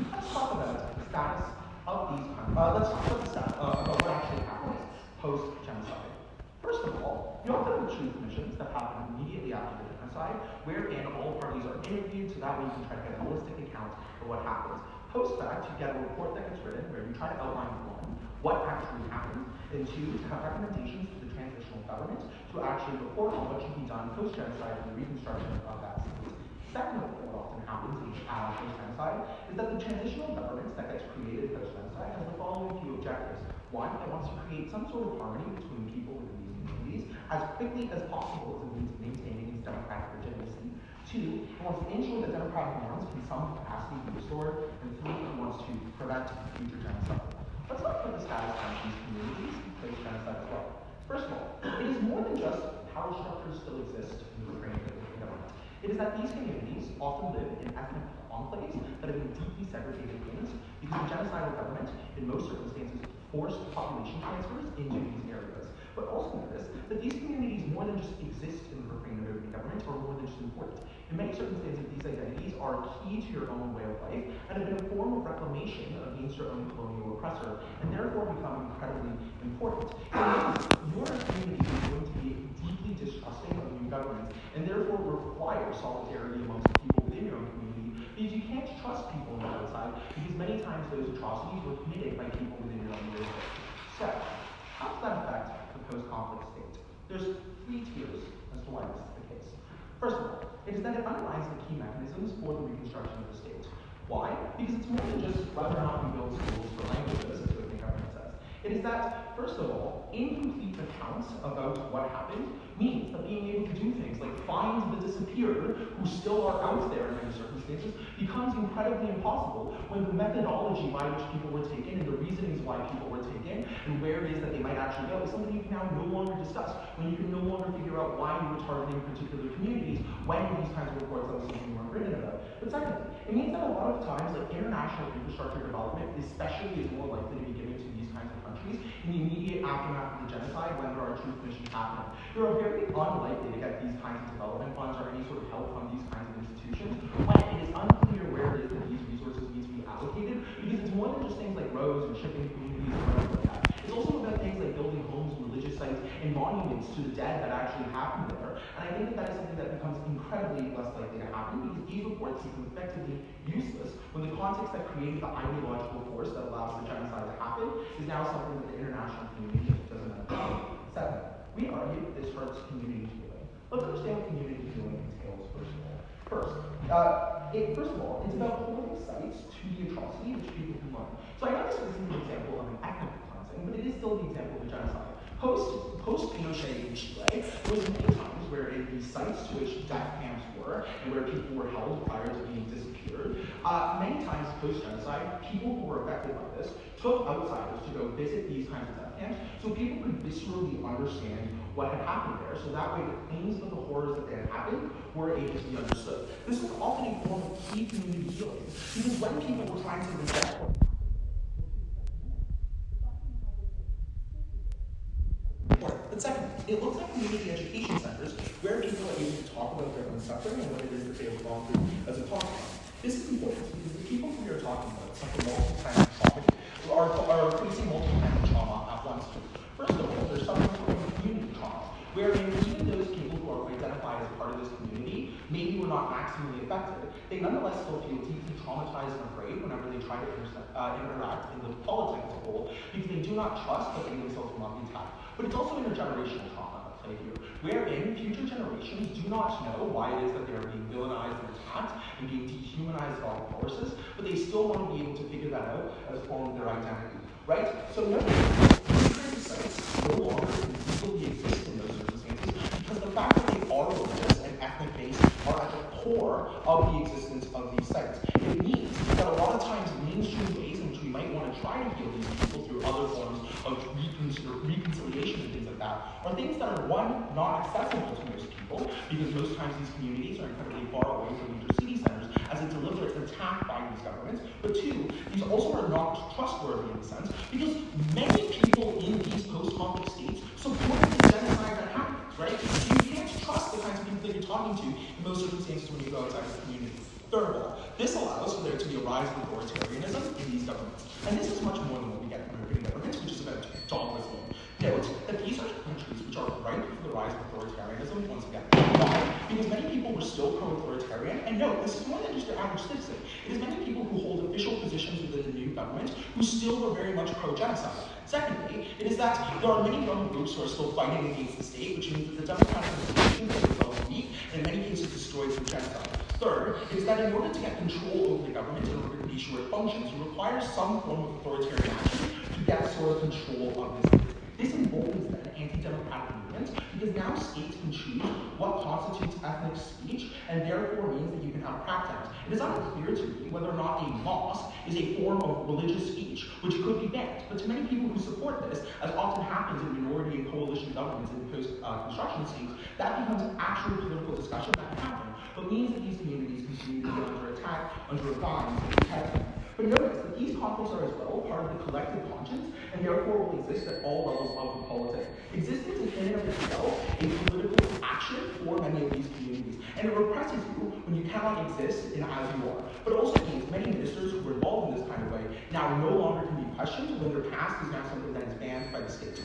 S7: let's talk about the status of these kinds. Let's talk about the status about what actually happens post-genocide. First of all, you often have truth missions that happen immediately after the genocide, wherein all parties are interviewed, so that way you can try to get a holistic account of what happens. Post-fact, you get a report that gets written where you try to outline, one, what actually happened, and two, to have recommendations to the transitional government to actually report on what should be done post-genocide and the reconstruction of that state. Second of all, what often happens post-genocide is that the transitional government that gets created post-genocide has the following few objectives. One, it wants to create some sort of harmony between people within these communities as quickly as possible as a means of maintaining its democratic legitimacy. Two, it wants to ensure that democratic norms in some capacity be restored. And three, it wants to prevent future genocide. Let's talk about the status of these communities post-genocide as well. First of all, it is more than just power structures still exist in the Ukrainian government. It is that these communities often live in ethnic enclaves that have been deeply segregated units because the genocidal government, in most circumstances, forced population transfers into these areas. But also notice that these communities more than just exist in the Ukrainian government or more than just important. In many circumstances, these identities are key to your own way of life and have been a form of reclamation against your own colonial oppressor, and therefore become incredibly important. Your community is going to be deeply distrusting of new governments, and therefore require solidarity amongst the people within your own community, because you can't trust people on the outside, because many times those atrocities were committed by people within your own neighborhood. So, how does that affect the post-conflict state? There's three tiers as to why this is the case. First of all, it is that it underlies the key mechanisms for the reconstruction of the state. Why? Because it's more than just whether or not we build schools for languages, as the government says. It is that, first of all, incomplete accounts about what happened means that being able to do things like find the disappeared who still are out there in many circumstances becomes incredibly impossible when the methodology by which people were taken and the reasonings why people were taken and where it is that they might actually go is something you can now no longer discuss, when you can no longer figure out why you were targeting particular communities, when these kinds of reports that was something you weren't written about. But secondly, it means that a lot of times, like international infrastructure development, especially, is more likely to be given to these kinds of countries in the immediate aftermath of the genocide when there are truth missions happening. They are very unlikely to get these kinds of development funds or any sort of help from these kinds of institutions when it is unclear where it is that these resources need to be allocated, because it's more than just things like roads and shipping communities and things like that. It's also about things like building homes, religious sites, and monuments to the dead that actually happened there. And I think that that is something that becomes incredibly less likely to happen, because these reports become effectively useless when the context that created the ideological force that allows the genocide to happen is now something that the international community just doesn't understand. Seven, we argue that this hurts community healing. Let's understand what community healing entails, first of all. First of all, it's about holding sites to the atrocity which people can learn. So I know this isn't an example of an ethnic cleansing, but it is still the example of a genocide. Post-Pinochet in Chile, there was many times where in these sites to which death camps were, and where people were held prior to being disappeared, many times post-genocide, people who were affected by this took outsiders to go visit these kinds of death camps so people could viscerally understand what had happened there, so that way the claims of the horrors that had happened were able to be understood. This was often a form of key community healing, because when people were trying to reject but second, it looks like community education centers where people are able to talk about their own suffering and what it is that they have gone through as a consequence. This is important because the people who we are talking about suffer multiple kinds of trauma, are facing multiple kinds of trauma at once. First of all, they're suffering from community trauma, wherein even those people who are identified as part of this community maybe were not maximally affected, they nonetheless still feel deeply traumatized and afraid whenever they try to interact in the politics as a whole, because they do not trust that they themselves will not be attacked. But it's also intergenerational trauma at play here, wherein future generations do not know why it is that they are being villainized and attacked and being dehumanized by all forces, but they still want to be able to figure that out as a form of their identity, right? So notice, these kinds of sites no longer legally exist in those circumstances because the fact that they are religious and ethnic based are at the core of the existence of these sites. It means that a lot of times mainstream ways in which we might want to try to heal these people through other forms of reconciliation and things like that are things that are, one, not accessible to most people, because most times these communities are incredibly far away from major city centers as a deliberate attack by these governments. But two, these also are not trustworthy in a sense, because many people in these post-conflict states supported the genocide that happens, right? You can't trust the kinds of people that you're talking to in most circumstances when you go outside the community. Third of all, this allows for there to be a rise of authoritarianism in these governments. And this is much more than what we get from European governments, which is about dogmas alone. Note that these are countries which are ripe for the rise of authoritarianism once again. Why? Because many people were still pro-authoritarian, and note, this is more than just your average citizen. It is many people who hold official positions within the new government who still were very much pro-genocide. Secondly, it is that there are many rebel groups who are still fighting against the state, which means that the democratic institutions are developed weak, and in many cases destroyed through genocide. Third, is that in order to get control over the government, in order to be sure it functions, you require some form of authoritarian action to get sort of control of this. This emboldens then anti-democratic movements, because now states can choose what constitutes ethnic speech, and therefore means that you can have crackdowns. It is unclear to me whether or not a mosque is a form of religious speech, which could be banned. But to many people who support this, as often happens in minority and coalition governments in post-construction states, that becomes an actual political discussion that can happen, but means that these communities continue to be under attack under a guise of protecting. But notice that these conflicts are as well part of the collective conscience, and therefore will exist at all levels of the politics. Existence is in and of itself a political action for many of these communities, and it represses you when you cannot exist in as you are. But it also means many ministers who were involved in this kind of way now no longer can be questioned when their past is now something that is banned by the state.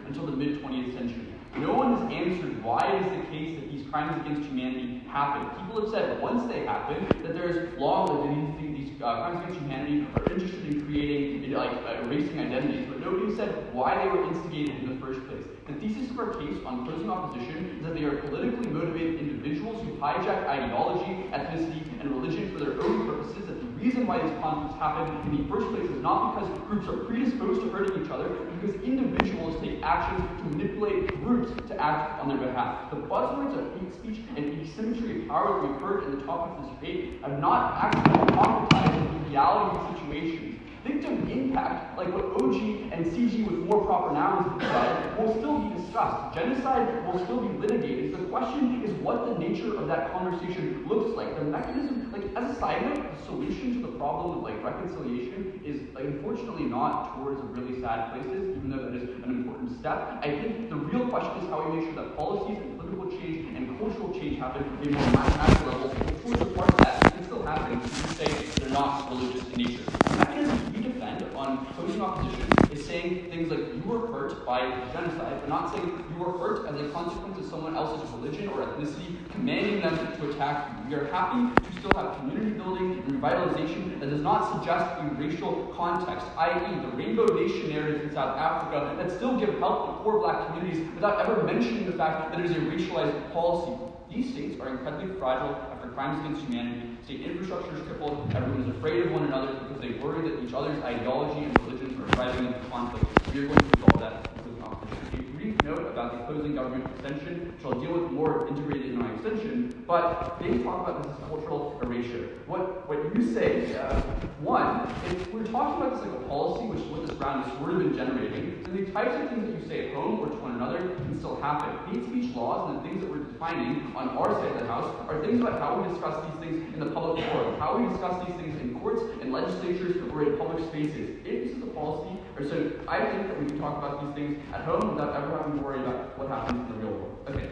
S8: until the mid-20th century. No one has answered why it is the case that these crimes against humanity happen. People have said once they happen that there's long-lived these crimes against humanity are interested in creating, erasing identities, but nobody said why they were instigated in the first place. The thesis of our case on closing opposition is that they are politically motivated individuals who hijack ideology, ethnicity, and religion for their own purposes, that the reason why these conflicts happen in the first place is not because groups are predisposed to hurting each other, but because individuals take actions to manipulate groups to act on their behalf. The buzzwords of hate speech and asymmetry of power that we've heard in the topic of this debate have not actually concretized the reality of situations. Victim impact, like what OG and CG with more proper nouns describe, will still be discussed. Genocide will still be litigated. The question is what the nature of that conversation looks like. The mechanism, as a side note, the solution to the problem of reconciliation is unfortunately not towards really sad places, even though that is an important step. I think the real question is how we make sure that policies and political change and cultural change happen at a more mathematical level. Towards the part that can still happen, you can say they're not religious in nature. The mechanism we defend on opposing opposition is saying things like you were hurt by genocide, but not saying you were hurt as a consequence of someone else's religion or ethnicity commanding them to attack you. We are happy to still have community building and revitalization that does not suggest a racial context, i.e. the Rainbow Nation narrative in South Africa that still give help to poor black communities without ever mentioning the fact that it is a racialized policy. These states are incredibly fragile after crimes against humanity. State infrastructure is crippled. Everyone is afraid of one another because they worry that each other's ideology and religions are driving into conflict. We are going to resolve that with opposition. A brief note note about the opposing government extension, which I'll deal with more integrated in my extension, but they talk about this as cultural erasure. What you say, one, if we're talking about this like a policy, which is what this round has sort of been generating, then the types of things that you say at home or to one another can still happen. Hate speech laws and the things that we're defining on our side of the house are things about how we discuss these things in the public forum, how we discuss these things in courts, in legislatures, or in public spaces. If this is a policy, or so I think that we can talk about these things at home without ever having to worry about what happens in the real world. Okay,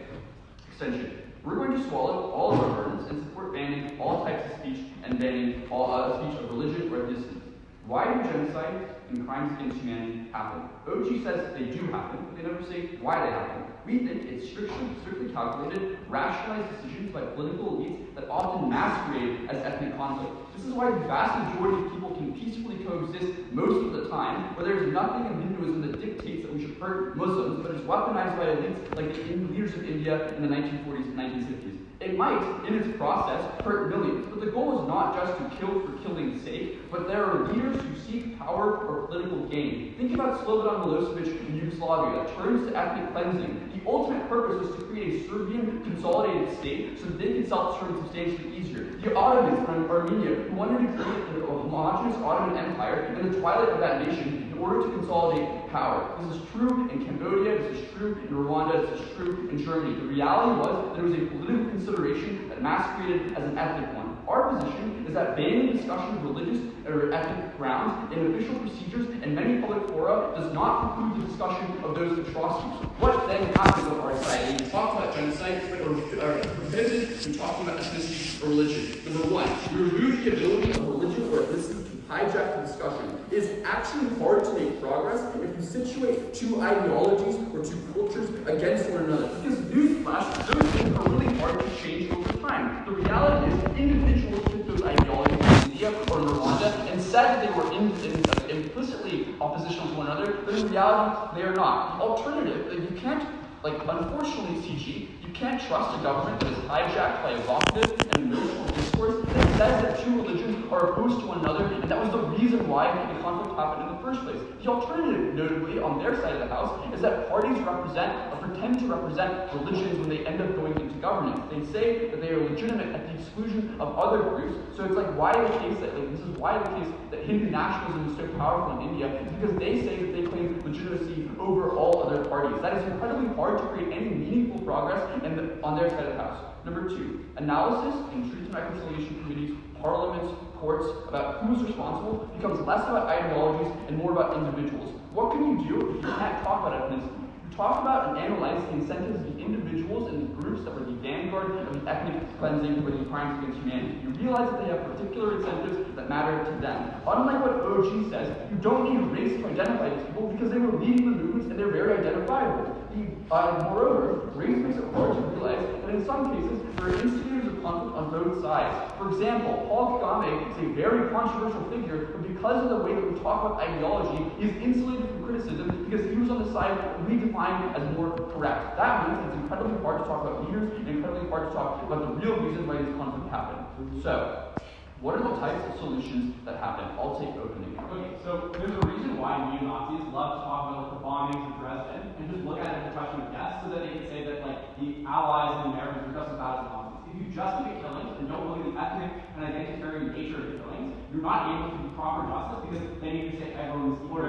S8: extension. We're going to swallow all of our burdens and support banning all types of speech and banning all speech of religion or ethnicity. Why do genocides and crimes against humanity happen? OG says they do happen, but they never say why they happen. We think it's strictly calculated, rationalized decisions by political elites that often masquerade as ethnic conflict. This is why the vast majority of people can peacefully coexist most of the time, where there's nothing in Hinduism that dictates that we should hurt Muslims, but is weaponized by elites like the leaders of India in the 1940s and 1950s. It might, in its process, hurt millions, but the goal is not just to kill for killing's sake, but there are leaders who seek power or political gain. Think about Slobodan Milosevic in Yugoslavia that turns to ethnic cleansing. The ultimate purpose was to create a Serbian consolidated state so that they could self-determine substantially easier. The Ottomans from Armenia, who wanted to create a homogeneous Ottoman Empire in the twilight of that nation in order to consolidate power. This is true in Cambodia, this is true in Rwanda, this is true in Germany. The reality was that it was a political consideration that masqueraded as an ethnic one. Our position is that banning discussion of religious or ethnic grounds in official procedures and many public fora does not preclude the discussion of those atrocities. What then happens in our society? We talk about genocide or prohibited from talking about ethnicity or religion. Number one, we remove the ability of religion or ethnicity to hijack the discussion. It is actually hard to make progress if you situate two ideologies or two cultures against one another. Because newsflash, those things are really hard to change over time. The reality is individuals took those ideologies in India or in Rwanda and said that they were implicitly oppositional to one another, but in reality, they are not. The alternative, you can't, unfortunately, CG, you can't trust a government that is hijacked by evocative and emotional discourse that says that two religions are opposed to one another, and that was the reason why the conflict happened in the first place. The alternative, notably, on their side of the house, is that parties represent or pretend to represent religions when they end up going into government. They say that they are legitimate at the exclusion of other groups, so it's why the case that, this is why the case that Hindu nationalism is so powerful in India, is because they say that they claim legitimacy over all other parties. That is incredibly hard to create any meaningful progress on their side of the house. Number two, analysis in truth and reconciliation committees, parliaments, courts about who's responsible becomes less about ideologies and more about individuals. What can you do if you can't talk about ethnicity? You talk about and analyze the incentives of the individuals and the groups that were the vanguard of the ethnic cleansing or the crimes against humanity. You realize that they have particular incentives that matter to them. Unlike what OG says, you don't need race to identify these people because they were leading the movements and they're very identifiable. Moreover, race makes it hard to realize that in some cases there are instigators of conflict on both sides. For example, Paul Kagame is a very controversial figure, but because of the way that we talk about ideology, he is insulated from criticism because he was on the side that we define as more correct. That means it's incredibly hard to talk about leaders and incredibly hard to talk about the real reasons why these conflicts happen. So, what are the types of solutions that happen? I'll take opening.
S2: Okay, so there's a reason why neo-Nazis love to talk about the bombings of Dresden and just look at it as a question of death so that they can say that the Allies and the Americans are just as bad as the Nazis. If you just look at killings and don't look at the ethnic and identitarian nature of the killings, you're not able to do proper justice because then you can say everyone was evil.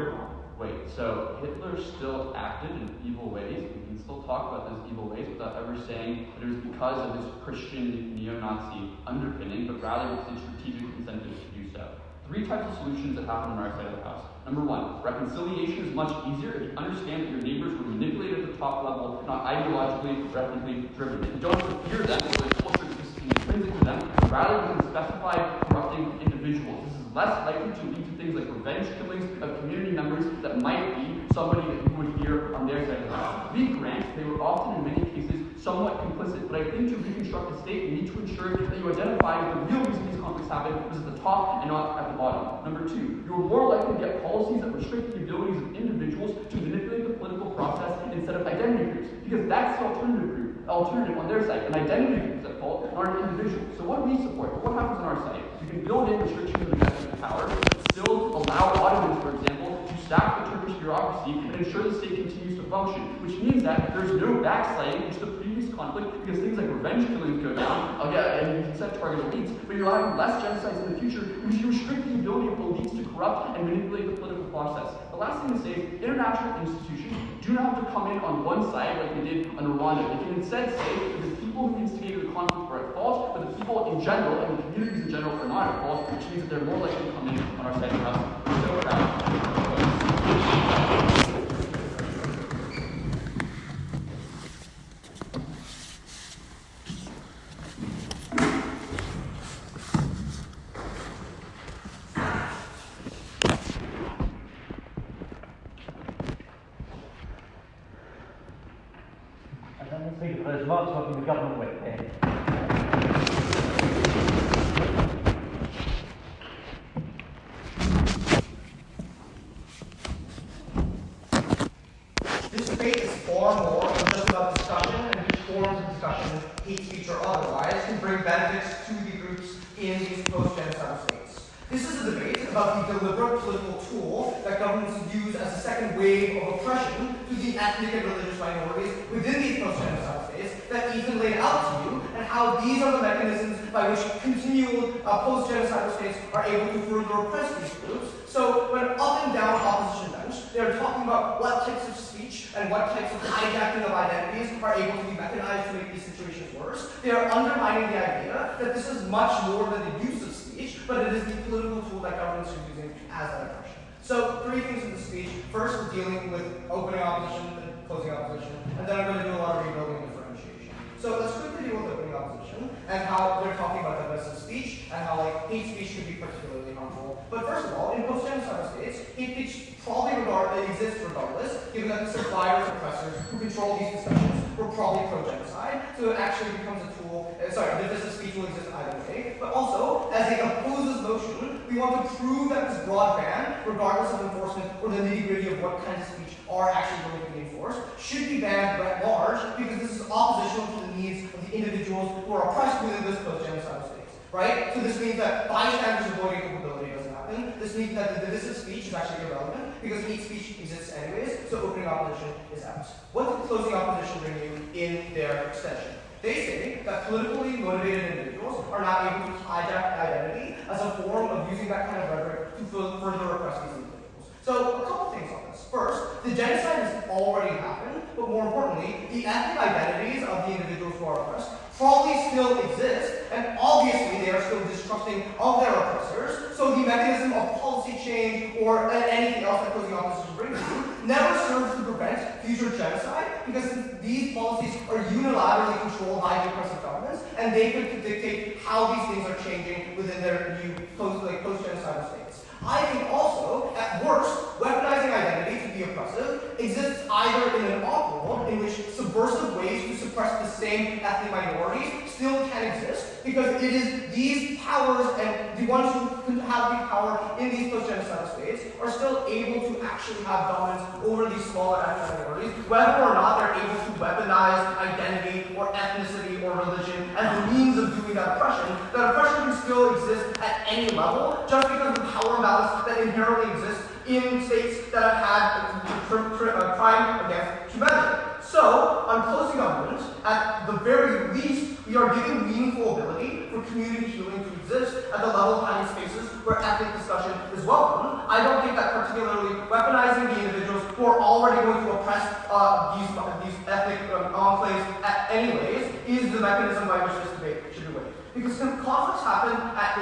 S8: Wait, so Hitler still acted in evil ways. We can still talk about those evil ways without ever saying that it was because of this Christian neo-Nazi underpinning, but rather it's a strategic incentive to do so. Three types of solutions that happen on our side of the house. Number one, reconciliation is much easier if you understand that your neighbors were manipulated at the top level, not ideologically or ethnically driven. If you don't fear them or the culture is intrinsic to them, rather you can specify corrupting individuals. This is less likely to lead to things like revenge killings of community members that might be somebody that you would hear on their side of the house. We grant they were often in many cases somewhat complicit, but I think to reconstruct a state, you need to ensure that you identify the real reason these conflicts happen was at the top and not at the bottom. Number two, you're more likely to get policies that restrict the abilities of individuals to manipulate the political process instead of identity groups, because that's the alternative on their side, an identity group is at fault, not an individual. So what do we support? What happens on our side? You can build in restrictions of executive power, but still allow Ottomans, for example, to sack the Turkish bureaucracy and ensure the state continues to function, which means that there's no backsliding into the previous conflict because things like revenge killings go down, and you can set target elites, but you're having less genocides in the future because you restrict the ability of elites to corrupt and manipulate the political process. The last thing to say is international institutions do not have to come in on one side like they did on Rwanda. They can instead say that the people who instigated the conflict are at fault, but the people in general and the communities in general are not at fault, which means that they're more likely to come in on our side of the house. So
S1: There's remarks from the government with here.
S9: This debate is far more than just about discussion and which forms of discussion, hate speech or otherwise, can bring benefits to the groups in these post-genocide states. This is a debate about the deliberate political tool that governments use as a second wave of oppression to the ethnic and religious minorities within these post-genocide states that Ethan laid out to you, and how these are the mechanisms by which continual post-genocidal states are able to further oppress these groups. So when up and down opposition bench, they're talking about what types of speech and what types of hijacking of identities are able to be mechanized to make these situations worse. They are undermining the idea that this is much more than the use of speech, but it is the political tool that governments are using as that oppression. So 3 things in the speech. First, we're dealing with opening opposition and closing opposition, and then I'm going to do a lot of rebuilding and differentiation. So let's quickly deal with opening opposition and how they're talking about divisive speech and how hate speech can be particularly harmful. But first of all, in post-genocidal states, hate speech probably exists regardless, given that the suppliers, oppressors who control these discussions were probably pro-genocide, so it actually becomes a tool. Divisive speech will exist either way. But also, as a opposes motion, we want to prove that this broad ban, regardless of enforcement or the nitty-gritty of what kinds of speech are actually going to be enforced, should be banned at large because this is oppositional to the needs of the individuals who are oppressed within this post-genocidal states. Right? So this means that bystanders avoiding culpability doesn't happen. This means that the divisive speech is actually irrelevant because hate speech exists anyways, so opening opposition is out. What did closing opposition bring you in their extension? They say that politically motivated individuals are not able to hijack identity as a form of using that kind of rhetoric to further oppress these individuals. So a couple things on this. First, the genocide has already happened, but more importantly, the ethnic identities of the individuals who are oppressed probably still exist, and obviously they are still distrusting of their oppressors, so the mechanism of policy change or anything else that closing opposition brings you never serves to prevent future genocide, because these policies are unilaterally controlled by the oppressive governments, and they could dictate how these things are changing within their new post-genocidal states. I think also, at worst, weaponizing identity to be oppressive exists either in an odd world in which subversive ways to suppress the same ethnic minorities still can exist, because it is these powers and the ones who have the power in these post-genocidal states are still able to actually have dominance over these smaller ethnic minorities, whether or not they're able to weaponize identity or ethnicity or religion as the means of doing that oppression. That oppression can still exist at any level, just because of the power imbalance that inherently exists in states that have had crime against humanity. So, on closing government, at the very least, we are giving meaningful ability for community healing to exist at the level of having spaces where ethnic discussion is welcome. I don't think that particularly weaponizing the individuals who are already going to oppress these ethnic enclaves anyways is the mechanism by which this debate should be weighed. Because conflicts happen at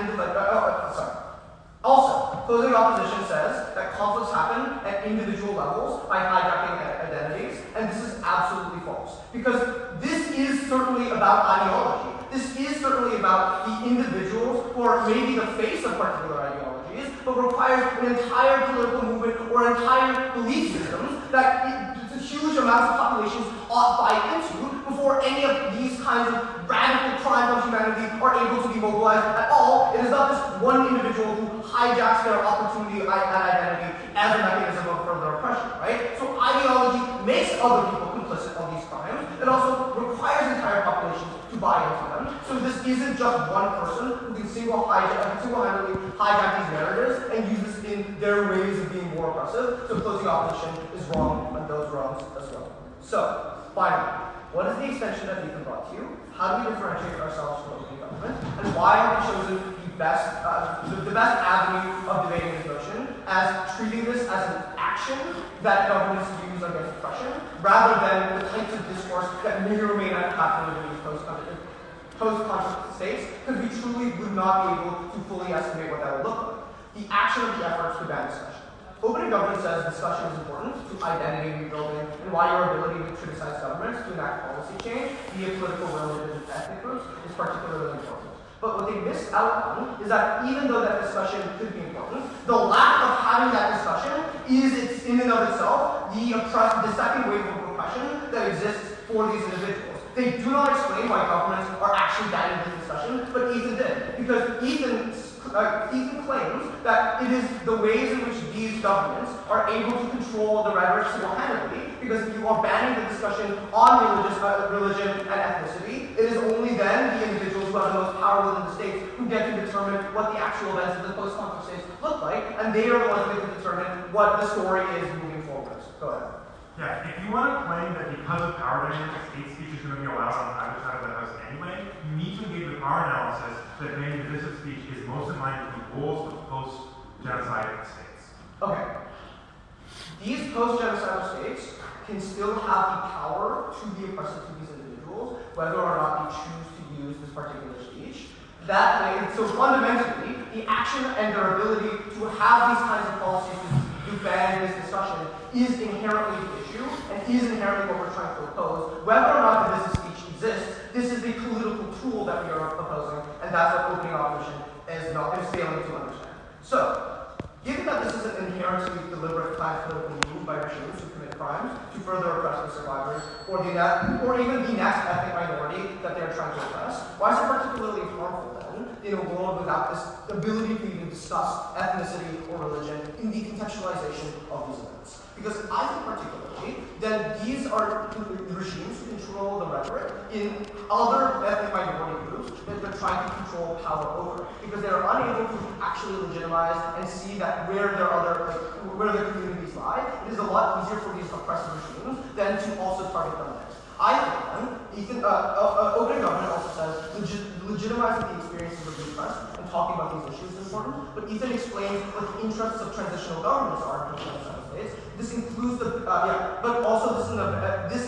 S9: Also, closing opposition says that conflicts happen at individual levels by hijacking identities, and this is absolutely false. Because this is certainly about ideology. This is certainly about the individuals who are maybe the face of particular ideologies, but requires an entire political movement or entire belief systems that huge amounts of populations ought buy into before any of these kinds of radical crimes on humanity are able to be mobilized at all. It is not just one individual who hijacks their opportunity and identity as a mechanism of further oppression, right? So ideology makes other people complicit of these crimes. It also requires entire populations to buy into them. So So this isn't just one person who can single-handedly hijack these narratives and use this in their ways of being more oppressive. So closing opposition is wrong on those wrongs as well. So, finally, what is the extension that Ethan brought to you? How do we differentiate ourselves from open government? And why have we chosen the best avenue of debating this motion as treating this as an action that governments use against oppression, rather than the types of discourse that may or may not happen in these post-conflict states, because we truly would not be able to fully estimate what that would look like. The action of the efforts to ban discussion. Open government says discussion is important to identity rebuilding and why your ability to criticize governments to enact policy change, be it political, religious, and ethnic groups, is particularly important. But what they miss out on is that even though that discussion could be important, the lack of having that discussion is in and of itself the second wave of repression that exists for these individuals. They do not explain why governments are actually banning this discussion, but Ethan did. Because Ethan claims that it is the ways in which these governments are able to control the rhetoric single-handedly, because if you are banning the discussion on religion and ethnicity, it is only then the individuals who have the most power within the states who get to determine what the actual events of the post-conflict states look like, and they are the ones who get to determine what the story is moving forward. Go ahead.
S3: Yeah, if you want to claim that because of power dynamics, hate speech is going to be allowed on either side of the house anyway, you need to engage with our analysis that banning divisive speech is most in line with the goals of post-genocide states.
S9: Okay. These post-genocidal states can still have the power to be oppressive to these individuals, whether or not they choose to use this particular speech. So fundamentally, the action and their ability to have these kinds of policies to ban this discussion is inherently the issue, and is inherently what we're trying to oppose. Whether or not divisive speech exists, this is the political tool that we are opposing, and that's what opening opposition is failing to understand. So, given that this is an inherently deliberate class political move by regimes who commit crimes to further oppress the survivors, or even the next ethnic minority that they're trying to oppress, why is it particularly harmful then in a world without this ability to even discuss ethnicity or religion in the contextualization of these events? Because I think particularly that these are regimes who control the rhetoric in other ethnic minority groups that they're trying to control power over, because they're unable to actually legitimize and see that where their communities lie. It is a lot easier for these oppressive regimes than to also target them next. I think then, opening government also says legitimizing the experiences of the oppressed and talking about these issues is important, but Ethan explains what the interests of transitional governments are in post-genocide states. This includes but also this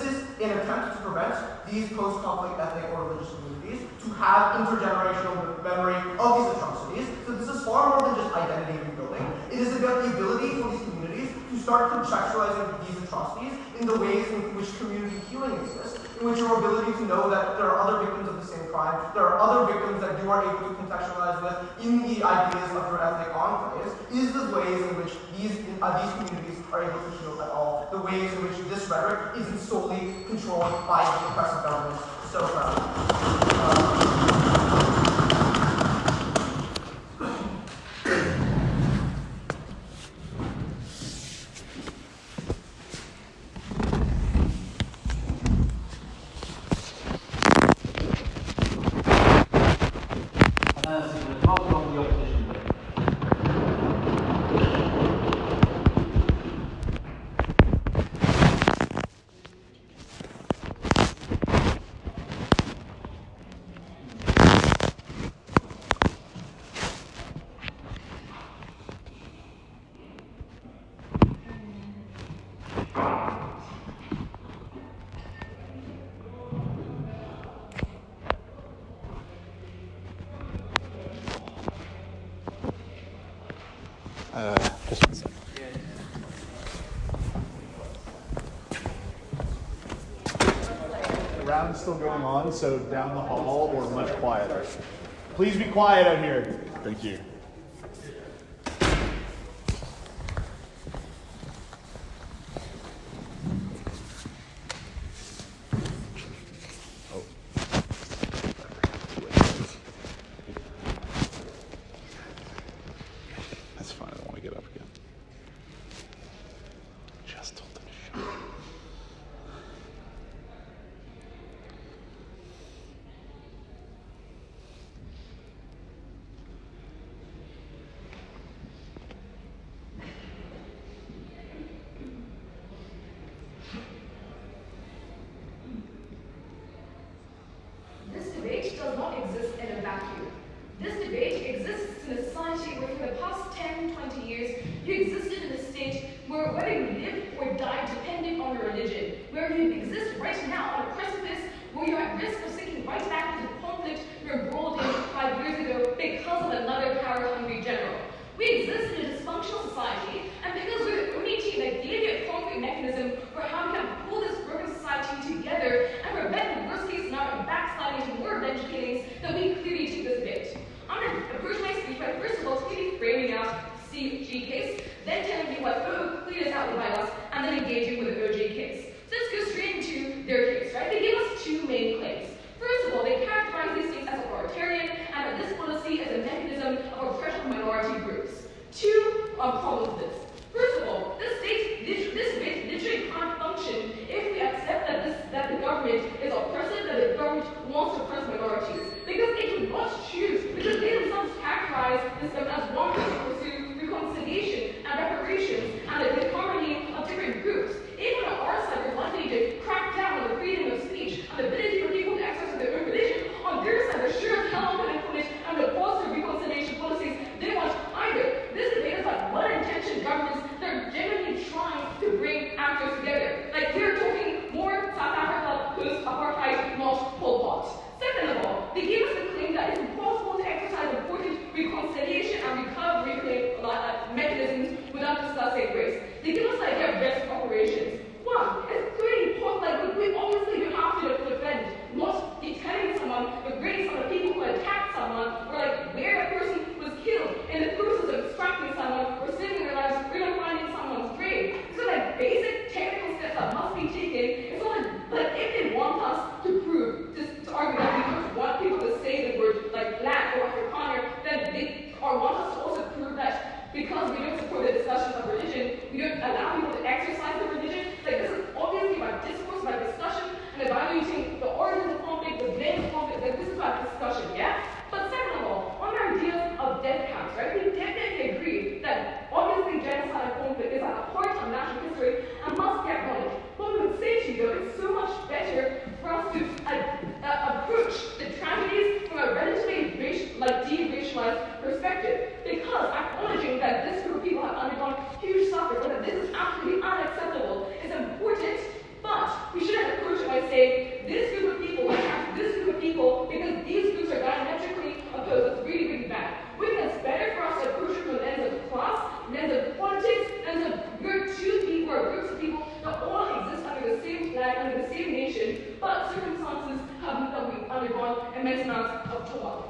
S9: is an attempt to prevent these post-conflict ethnic or religious communities to have intergenerational memory of these atrocities. So this is far more than just identity rebuilding. It is about the ability for these communities to start contextualizing these atrocities in the ways in which community healing exists, in which your ability to know that there are other victims of the same crime, there are other victims that you are able to contextualize with in the ideas of your ethnic enclaves, is the ways in which these communities are able to heal at all, the ways in which this rhetoric isn't solely controlled by the oppressive governments so proud.
S4: Just 1 second. The round's still going on, so down the hall or much quieter. Please be quiet out here. Thank you.
S10: functional society, and because we're the only team that gave the appropriate mechanism for how we can pull this broken society together and prevent the worst case scenario of backsliding into more revenge killings, that we clearly take this bit. I'm going to approach my speech by first of all clearly framing out the CG case, then telling you what clear is outlined by us, and then engaging with the OG case. So let's go straight into their case, right? They gave us two main claims. First of all, they characterize these things as authoritarian and that this policy is a mechanism of oppression of minority groups. Two problems with this. First of all, this bit literally can't function if we accept that the government is oppressive, that the government wants to oppress minorities. Because it cannot choose, because they themselves characterize this as one to pursue reconciliation and reparations and the harmony of different groups. Even on our side, we're likely to crack down on the freedom of speech and the ability for people to exercise their own religion. On their side, they're sure as hell not going to implement and the positive reconciliation policies they want either. This debate is about well-intentioned governments that are genuinely trying to bring actors together. Like, we're talking more South Africa post-apartheid, not Pol Pot. Second of all, they gave us the claim that it's impossible to exercise important reconciliation and recovery mechanisms without discussing race. They give us the idea of best operations. One, it's pretty important, like, we obviously you have to defend, not detaining someone, but bringing some of the people who attacked someone, or like where a person was killed, in the process of extracting someone, or saving their lives, or even finding someone's grave. So like basic technical steps that must be taken. It's not like if they want us to prove, to argue that we just want people to say the word like black or Afrikaner, then they want us to also prove that because we don't support the discussions of religion, we don't allow people to exercise their religion. Like, this is obviously about discourse, about discussion, and evaluating the origins of conflict, the blame of conflict. Like, this is about discussion, yeah? But second of all, on our idea of death counts, right? We definitely agree that obviously genocide and conflict is at the heart of national history and must get acknowledged. What we would say to you, though, it's so much better for us to approach the tragedies from a relatively de-racialized perspective, because acknowledging that this group of people have undergone huge suffering, or that this is absolutely unacceptable, is important, but we shouldn't approach it by saying this group of people, because these groups are diametrically opposed. It's really, really bad. We think it's better for us to approach it from the lens of class, lens of politics, lens of we're two people or groups of people that all exist under the same flag, under the same nation, but circumstances have undergone immense amounts of turmoil.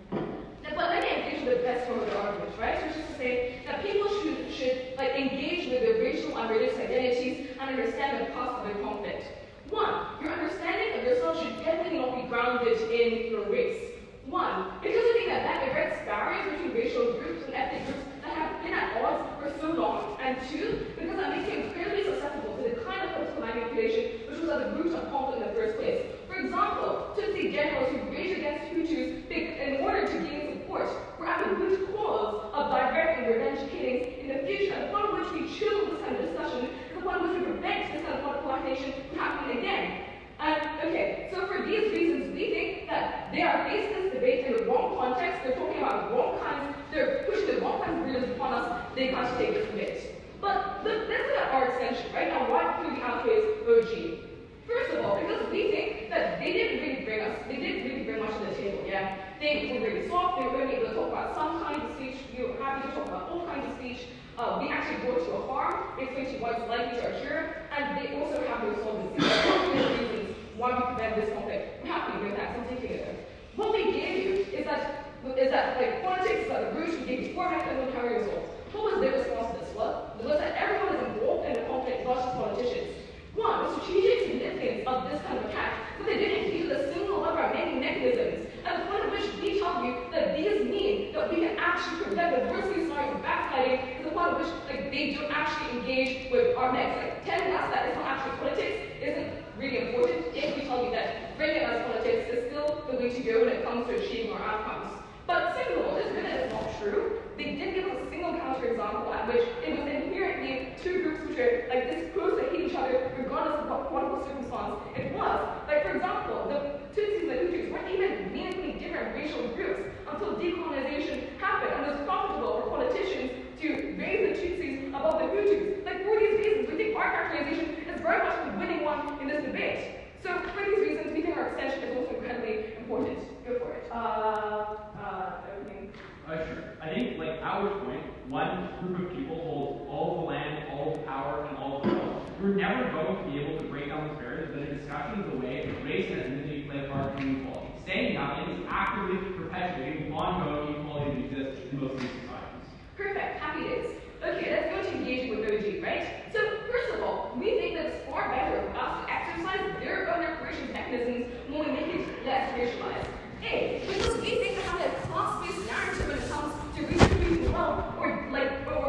S10: But let me engage with the best form of the argument, right? So it's just to say that people should like engage with their racial and religious identities and understand the cost of their conflict. One, your understanding of yourself should definitely not be grounded in your race. One, because I think that erects barriers between racial groups and ethnic groups that have been at odds for so long. And two, because that makes you incredibly susceptible to the kind of political manipulation which was at the root of conflict in the first place. For example, Tutsi generals who raged against Hutus in order to gain support were at the root cause of direct and revenge killings in the future, and the point at which we chill this kind of discussion is the point at which we prevent this kind of political agitation from happening again. Okay, so for these reasons, we think that they are facing this debate in the wrong context. They're talking about wrong kinds, they're pushing the wrong kinds of realism upon us. They can't take this debate. But let's look at our extension, right? Now, why clearly outweighs OG? First of all, because we think that they didn't really bring much to the table, yeah? They were really soft, they were only able to talk about some kinds of speech, we were happy to talk about all kinds of speech. We actually go to a farm, explain to you what it's likely to occur, and they also have no solvency. Reasons why we prevent this conflict. I'm happy to hear that, so I'm taking it there. What we gave you is that like politics is at the root. We gave you 4 mechanisms to results. What was their response to this? Well, it was that everyone is involved in the conflict, not just politicians. One, the strategic significance of this kind of attack, but they didn't use a single one of our many mechanisms, and the point at which we tell you that these mean that we can actually prevent the worst case scenario from backsliding, is the point at which they don't actually engage with our mechs. Like, telling us that it's not actually politics isn't really important if we tell you that bringing us politics is still the way to go when it comes to achieving our outcomes. But second of all, this really is not true. They didn't give us a single counterexample at which it was inherently two groups which are like this close to hate each other regardless of what political circumstance it was. Like, for example, the Tutsis and the Hutus weren't even meaningfully different racial groups until decolonization happened, and it was profitable for politicians to raise the Tutsis above the Hutus. Like, for these reasons, we think our characterization is very much the winning one in this debate. So for these reasons, we think our extension is also incredibly important. Go for it.
S1: Everything. Oh, sure. I think
S2: discussion of the way race and ethnicity play a part in inequality. Saying nothing is actively perpetuating ongoing inequality that exists in most of these societies.
S10: Perfect, happy days. Okay, let's go to engaging with OG, right? So, first of all, we think that it's far better for us to exercise their own reparations mechanisms when we make it less racialized. A, because we think that having a class-based narrative when it comes to redistributing wealth or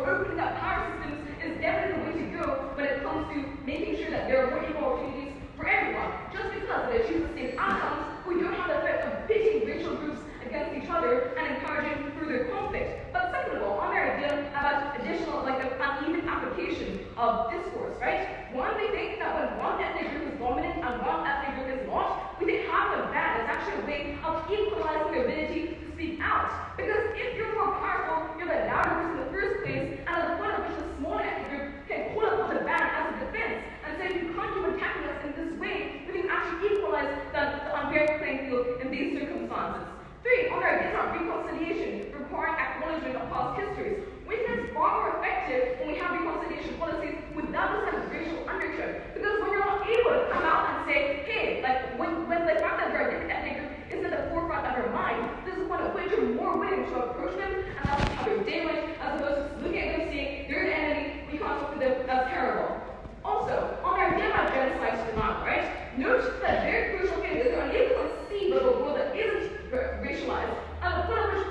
S10: opening up power systems is definitely the way to go when it comes to making sure that there are more equal opportunities for everyone. Just because they achieve the same outcomes, we don't have the effect of pitting racial groups against each other and encouraging further conflict. But second of all, on our idea about additional, the uneven application of discourse, right? One, we think that when one ethnic group is dominant and one ethnic group is not, we think having a ban is actually a way of equalizing the ability to speak out. Because if you're more powerful, you're the louder person in the first place, and at the point at which the smaller ethnic group can pull up the ban as a defense and say, you can't keep attacking us in this way, we can actually equalize the unfair playing field in these circumstances. 3, on our ideas on reconciliation, requiring acknowledgement of past histories. We think it's far more effective when we have reconciliation policies without this kind of racial undertone. Because when you're not able to come out and say, hey, when the fact that we're a different ethnic group is at the forefront of our mind, this is one of which you're more willing to approach them and that's how they're dealing, as opposed to looking at them saying, they're the enemy, we can't talk to them, that's terrible. Also, on our idea about genocide denial, right? Note that very crucial thing is that we're able to conceive of a world that isn't racialized, and the point at which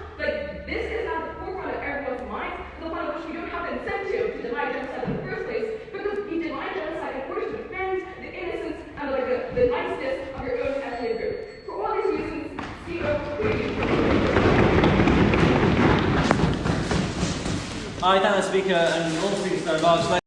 S10: this is at the forefront of everyone's mind, to the point at which we don't have the incentive to deny genocide in the first place, because we deny genocide in order to defend the innocence and the niceness of your own ethnic group. For all these reasons, Seyoung.
S1: I thank the speaker and all the speakers that are involved.